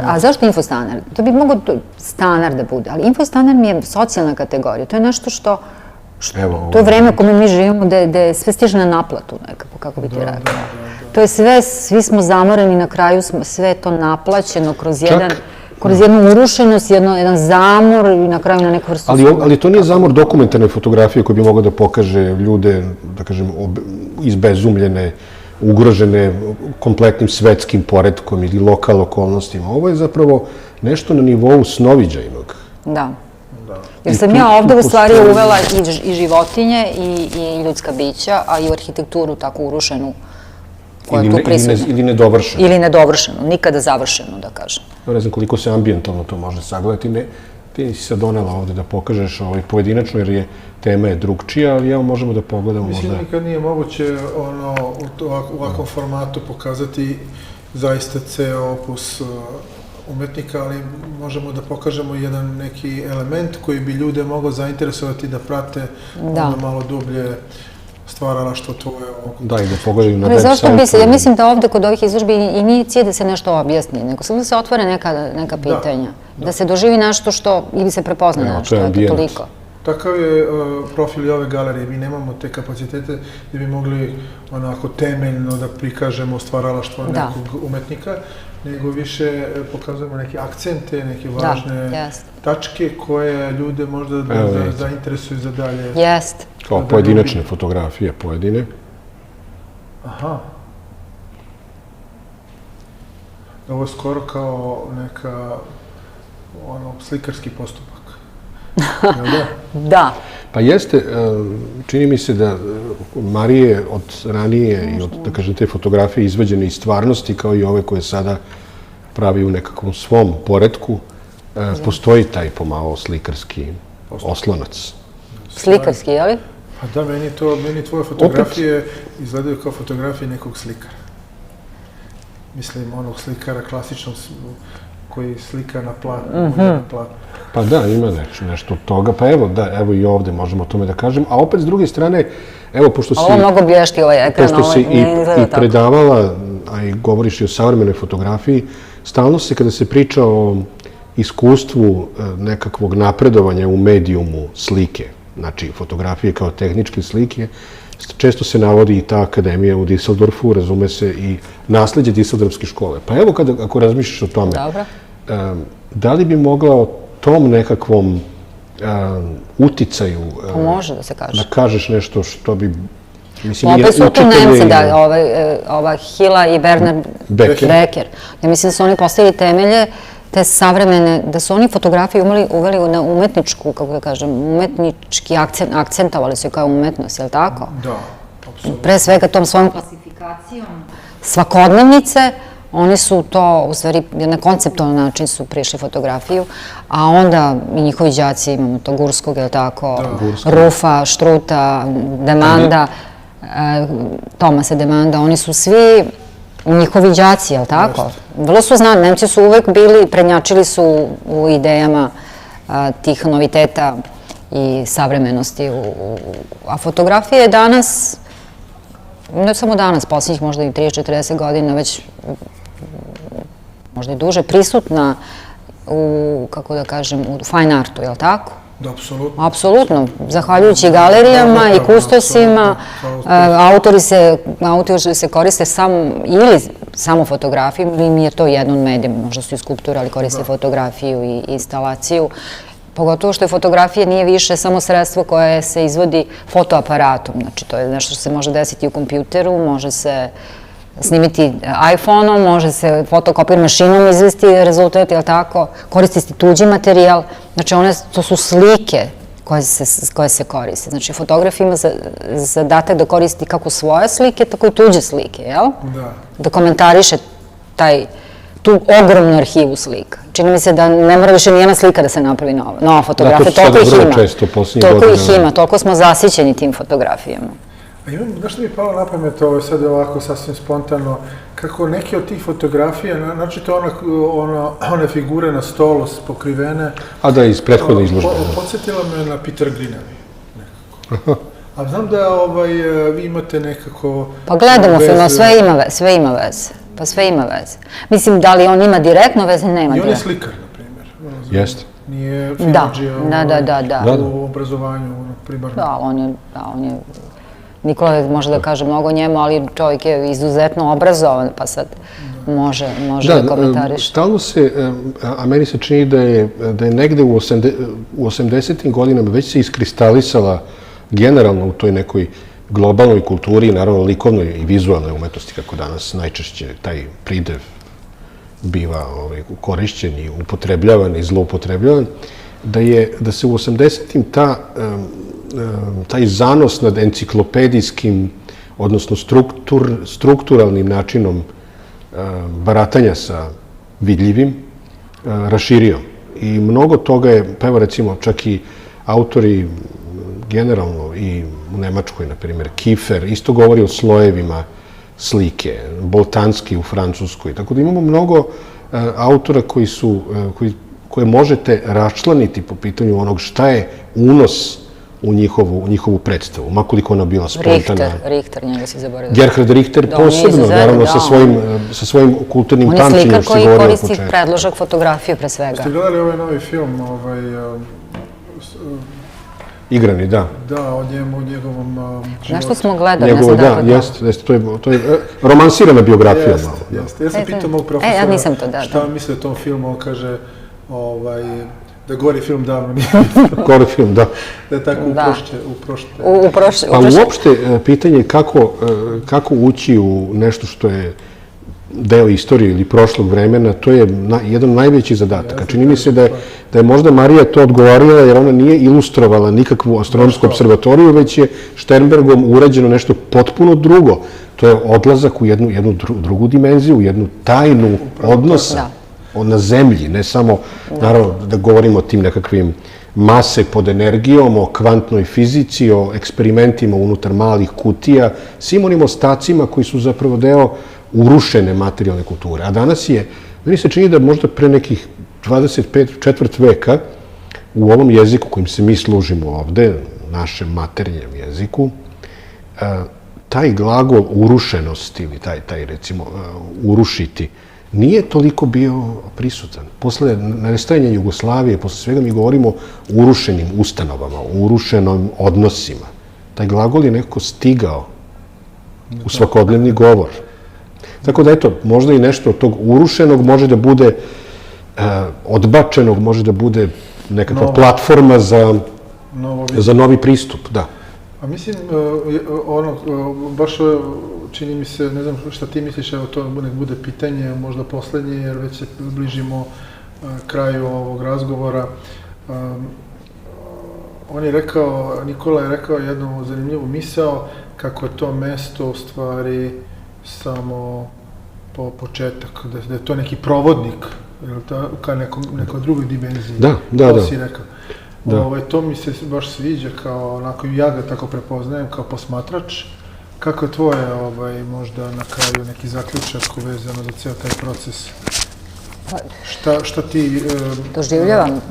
[SPEAKER 2] A zašto infostanar? To bi mogo stanar da bude, ali infostanar mi je socijalna kategorija. To je nešto što... To je vreme u kome mi živimo gde sve stiže na naplatu nekako, kako bi ti rekao. To je sve, svi smo zamoreni, na kraju sve to naplaćeno kroz jednu urušenost, jedan zamor i na kraju na neku vrstu...
[SPEAKER 3] Ali to nije zamor dokumentarne fotografije koji bi mogao da pokaže ljude, da kažem, izbezumljene, ugrožene kompletnim svetskim poretkom ili lokal okolnostima. Ovo je zapravo nešto na nivou snoviđajnog.
[SPEAKER 2] Da. Jer sam ja ovde u stvari uvela i životinje i ljudska bića, a i u arhitekturu tako urušenu koja je tu prisutna.
[SPEAKER 3] Ili nedovršenu.
[SPEAKER 2] Ili nedovršenu, nikada završenu, da kažem.
[SPEAKER 3] Ne znam koliko se ambijentalno to može sagledati. Ti si se donela ovde da pokažeš pojedinačno, jer tema je drugčija, ali evo možemo da pogledamo možda...
[SPEAKER 1] Mislim, nikad nije moguće u ovakvom formatu pokazati zaista ceo opus umetnika, ali možemo da pokažemo jedan neki element koji bi ljude mogao zainteresovati da prate ono malo dublje stvaralaštvo tvoje.
[SPEAKER 3] Da, i da pogledaju na
[SPEAKER 2] web sajtu. Ja mislim da ovde kod ovih izložbi i nije cilj da se nešto objasni, nego samo da se otvore neka pitanja. Da se doživi nešto što, ili se prepozna nešto, eto toliko.
[SPEAKER 1] Takav je profil i ove galerije. Mi nemamo te kapacitete da bi mogli onako temeljno da prikažemo stvaralaštvo nekog umetnika, nego više pokazujemo neke akcente, neke važne tačke koje ljude možda zainteresuju za dalje.
[SPEAKER 2] Jeste.
[SPEAKER 3] Kao pojedinačne fotografije, pojedine.
[SPEAKER 1] Aha. Ovo je skoro kao neka slikarski postupak.
[SPEAKER 2] Da.
[SPEAKER 3] Pa jeste, čini mi se da Marije od ranije i od, da kažem, te fotografije izvađene iz stvarnosti, kao i ove koje sada pravi u nekakvom svom poretku, postoji taj pomalo slikarski oslonac.
[SPEAKER 2] Slikarski, je li?
[SPEAKER 1] Pa da, meni tvoje fotografije izgledaju kao fotografije nekog slikara. Mislim, onog slikara klasičnog koji slika na platnu.
[SPEAKER 3] Pa da, ima nešto od toga. Pa evo i ovde možemo o tome da kažem. A opet, s druge strane, evo, pošto si...
[SPEAKER 2] Ovo mnogo blješti ovaj ekran,
[SPEAKER 3] pošto si i predavala, a i govoriš i o savremenoj fotografiji, stalno se, kada se priča o iskustvu nekakvog napredovanja u medijumu slike, znači fotografije kao tehničke slike, često se navodi i ta akademija u Düsseldorfu, razume se, i nasleđe Düsseldorfske škole. Pa evo, ako razmišljaš o tome, da li bi mogla o tom nekakvom uticaju da kažeš nešto što bi...
[SPEAKER 2] Opet su tu Nemci, da, ova Hila i Bernard Becker. Ja mislim da su oni postavili temelje te savremene, da su oni fotografiju uveli na umetničku, kako da kažem, umetnički akcentovali su kao umetnost, je li tako?
[SPEAKER 1] Da, apsolutno.
[SPEAKER 2] Pre svega tom svojom klasifikacijom svakodnevnice, oni su to, u stvari, na konceptualan način su prišli fotografiju, a onda i njihovi đaci, imamo to Gurskog, je li tako, Rufa, Štruta, Demanda, Tomasa Demanda, oni su svi njihovi đaci, je li tako? Vrlo su znani, Nemci su uvek bili, prednjačili su u idejama tih noviteta i savremenosti. A fotografija je danas, ne samo danas, posljednjih možda i 30-40 godina, već možda i duže, prisutna u, kako da kažem, u fine artu, je li tako?
[SPEAKER 1] Da, apsolutno.
[SPEAKER 2] Apsolutno. Zahvaljujući galerijama i kustosima, autori se koriste ili samo fotografijom, ili mi je to jedan medij, možda su i skulptura, ali koriste fotografiju i instalaciju. Pogotovo što je fotografija nije više samo sredstvo koje se izvodi fotoaparatom. Znači, to je nešto što se može desiti u kompjuteru, može se snimiti iPhone-om, može se fotokopir mašinom izvesti rezultat, je li tako? Koristi se tuđi materijal. Znači, to su slike koje se koriste. Znači, fotograf ima zadatak da koristi kako svoje slike, tako i tuđe slike, jel? Da komentariše tu ogromnu arhivu slika. Čini mi se da ne mora više nijena slika da se napravi nova fotografija.
[SPEAKER 3] Toliko
[SPEAKER 2] ih ima, toliko smo zasićeni tim fotografijama.
[SPEAKER 1] Znaš što mi je palo na pamet, sad je ovako sasvim spontano, kako neke od tih fotografija, znači to one figure na stolu pokrivene...
[SPEAKER 3] A da, iz prethodne izložbe.
[SPEAKER 1] Podsjetila me na Peter Greenavi, nekako. A znam da vi imate nekako...
[SPEAKER 2] Pa gledamo film, sve ima veze. Pa sve ima veze. Mislim, da li on ima direktno veze, nema direktno.
[SPEAKER 1] I on je slikar, na primjer.
[SPEAKER 3] Jeste.
[SPEAKER 1] Nije filmadžija u obrazovanju, primarno.
[SPEAKER 2] Da, on je... Nikola može da kaže mnogo o njemu, ali čovjek je izuzetno obrazovan, pa sad može da komentariš.
[SPEAKER 3] Stalno a meni se čini da je negde u 80. godinama već se iskristalisala generalno u toj nekoj globalnoj kulturi, naravno likovnoj i vizualnoj umetnosti, kako danas najčešće taj pridev biva korišćen i upotrebljavan i zloupotrebljavan, da se u 80. taj zanos nad enciklopedijskim, odnosno strukturalnim načinom baratanja sa vidljivim raširio. I mnogo toga je, pa evo recimo, čak i autori generalno i u Nemačkoj, na primjer, Kiefer, isto govori o slojevima slike, Boltanski u Francuskoj. Tako da imamo mnogo autora koje možete raščlaniti po pitanju onog šta je unos u njihovu predstavu, makoliko ona bila spontana.
[SPEAKER 2] Richter, njega si zaboravio.
[SPEAKER 3] Gerhard Richter posebno, naravno, sa svojim kulturnim pamćenjem.
[SPEAKER 2] On je slikar koji koristi predložak fotografije pre svega.
[SPEAKER 1] Ste gledali ovaj novi film,
[SPEAKER 3] Igrani, da.
[SPEAKER 1] Da, o njemu, o njegovom životu.
[SPEAKER 2] Znaš što smo gledali? Da,
[SPEAKER 3] jeste, to je romansirana biografija.
[SPEAKER 1] Jeste. Ja sam pitao mog profesora šta misle o tom filmu, on kaže da gori film davno nije.
[SPEAKER 3] Gori film, da.
[SPEAKER 1] Da je tako uprošće.
[SPEAKER 3] Pa uopšte, pitanje je kako ući u nešto što je deo istorije ili prošlog vremena, to je jedan od najvećih zadataka. Čini mi se da je možda Marija to odgovorila jer ona nije ilustrovala nikakvu astronomsku observatoriju, već je Sternbergom urađeno nešto potpuno drugo. To je odlazak u jednu drugu dimenziju, u jednu tajnu odnosa na zemlji, ne samo, naravno, da govorimo o tim nekakvim mase pod energijom, o kvantnoj fizici, o eksperimentima unutar malih kutija, svim onim ostacima koji su zapravo deo urušene materijalne kulture. A danas meni se čini da možda pre nekih 25 veka u ovom jeziku kojim se mi služimo ovde, našem maternjem jeziku, taj glagol urušenost ili taj recimo urušiti nije toliko bio prisutan. Posle nestajanja Jugoslavije, posle svega mi govorimo o urušenim ustanovama, o urušenim odnosima. Taj glagol je nekako stigao u svakodnevni govor. Tako da, eto, možda i nešto od tog urušenog može da bude odbačenog, može da bude nekakva platforma za novi pristup, da.
[SPEAKER 1] A mislim, baš čini mi se, ne znam šta ti misliš, evo to nek bude pitanje, možda poslednje, jer već se bližimo kraju ovog razgovora. Nikola je rekao jednu zanimljivu misao, kako je to mesto u stvari samo početak, da je to neki provodnik, ka nekoj drugoj dimenziji.
[SPEAKER 3] Da.
[SPEAKER 1] To si rekao. To mi se baš sviđa, kao onako, ja ga tako prepoznajem kao posmatrač. Kako je tvoje, možda na kraju neki zaključak vezano za ceo taj proces? Šta ti...
[SPEAKER 2] Doživljavam.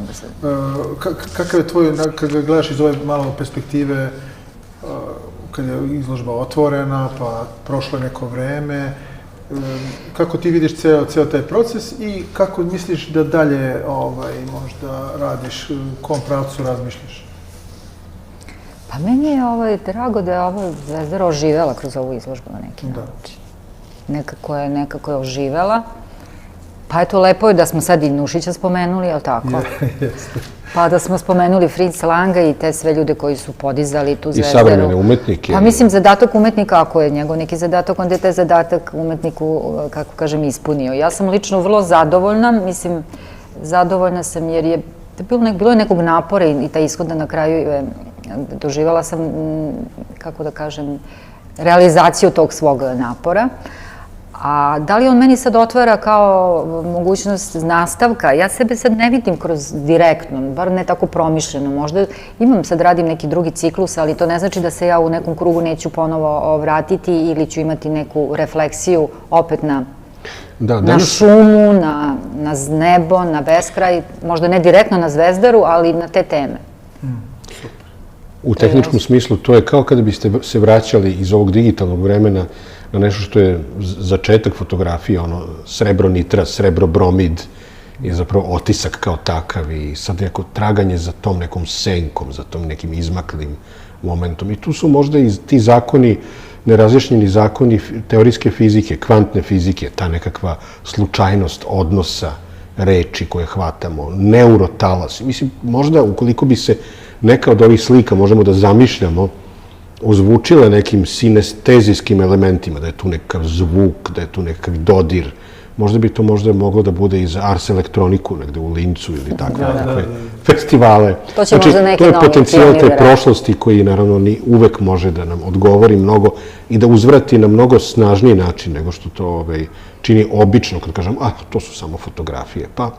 [SPEAKER 1] Kakav je tvoj, kad ga gledaš iz ove malo perspektive, kad je izložba otvorena, pa prošlo neko vreme, kako ti vidiš ceo taj proces i kako misliš da dalje možda radiš, u kom pravcu razmišljaš?
[SPEAKER 2] Pa meni je drago da je ova Zvezdara oživela kroz ovu izložbu na neki način. Nekako je oživela. Pa eto, lepo je da smo sad i Nušića spomenuli, je li tako?
[SPEAKER 1] Jeste.
[SPEAKER 2] Pa da smo spomenuli Fritz Langa i te sve ljude koji su podizali tu
[SPEAKER 3] I
[SPEAKER 2] Zvezdaru.
[SPEAKER 3] savremene umetnike.
[SPEAKER 2] Pa mislim, zadatak umetnika, ako je njegov neki zadatak, onda je taj zadatak umetniku, kako kažem, ispunio. Ja sam lično vrlo zadovoljna, mislim, zadovoljna sam jer je bilo je nekog napora i ta ishoda na kraju doživala sam, kako da kažem, realizaciju tog svog napora. A da li on meni sad otvara kao mogućnost nastavka? Ja sebe sad ne vidim kroz direktno, bar ne tako promišljeno. Možda imam sad, radim neki drugi ciklus, ali to ne znači da se ja u nekom krugu neću ponovo vratiti ili ću imati neku refleksiju opet na šumu, na nebo, na beskraj, možda ne direktno na Zvezdaru, ali na te teme.
[SPEAKER 3] U tehničkom smislu to je kao kada biste se vraćali iz ovog digitalnog vremena na nešto što je začetak fotografije, ono srebro nitras, srebro bromid je zapravo otisak kao takav i sad neko traganje za tom nekom senkom, za tom nekim izmaklim momentom. I tu su možda i ti zakoni, nerazjašnjeni zakoni teorijske fizike, kvantne fizike, ta nekakva slučajnost odnosa reči koje hvatamo, neurotalas. Mislim, možda ukoliko bi se neka od ovih slika možemo da zamišljamo ozvučila nekim sinestezijskim elementima, da je tu nekakav zvuk, da je tu nekakav dodir. Možda bi to možda moglo da bude i za Ars Elektroniku, negde u Lincu ili takve festivale.
[SPEAKER 2] To će možda neki novi
[SPEAKER 3] to je potencijal te prošlosti koji naravno uvek može da nam odgovori mnogo i da uzvrati na mnogo snažniji način nego što to čini obično kad kažem, to su samo fotografije. Pa,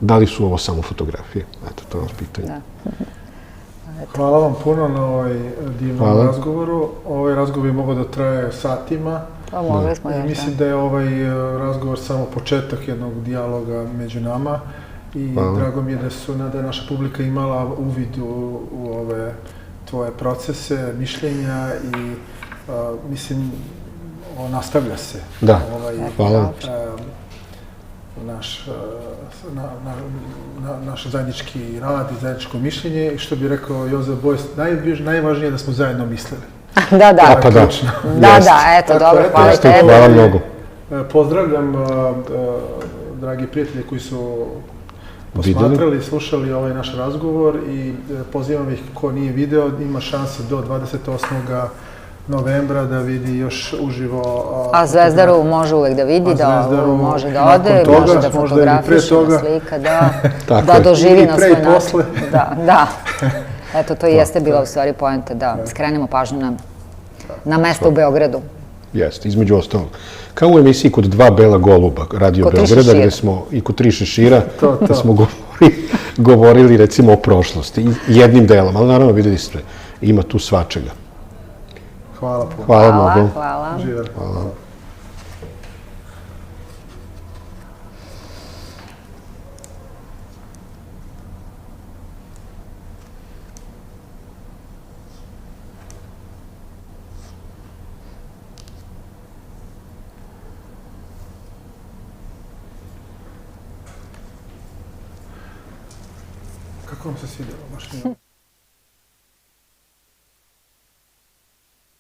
[SPEAKER 3] da li su ovo samo fotografije? Eto, to je pitanje.
[SPEAKER 1] Hvala vam puno na ovaj divnom razgovoru. Ovaj razgovor je mogao da traje satima.
[SPEAKER 2] Pa mogli smo još, da.
[SPEAKER 1] Mislim da je ovaj razgovor samo početak jednog dijaloga među nama i drago mi je da je naša publika imala uvid u ove tvoje procese, mišljenja i mislim, nastavlja se.
[SPEAKER 3] Da, hvala.
[SPEAKER 1] Naš zajednički rad i zajedničko mišljenje i što bi rekao Jozef Beuys, najvažnije je da smo zajedno mislili.
[SPEAKER 2] Da. Eto, dobro, hvala i tebi.
[SPEAKER 3] Hvala mnogo.
[SPEAKER 1] Pozdravljam dragi prijatelji koji su posmatrali i slušali ovaj naš razgovor i pozivam ih ko nije video, ima šanse do 28. novembra da vidi još uživo.
[SPEAKER 2] A Zvezdaru može uvek da vidi, da može da ode, može da fotografiše, da slika, da doživi na svoj način. Da. Eto, to jeste bila u stvari poenta, da skrenemo pažnju na mesto u Beogradu.
[SPEAKER 3] Jeste, između ostalog. Kao u emisiji Kod dva bela goluba, Radio Beograda, gde smo, i Kod tri šešira, gde smo govorili recimo o prošlosti, jednim delom, ali naravno videli ste, ima tu svačega.
[SPEAKER 1] Hvala puno.
[SPEAKER 3] Hvala mnogo.
[SPEAKER 2] Hvala.
[SPEAKER 3] Hvala.
[SPEAKER 1] Kako vam se svidjelo? Baš mi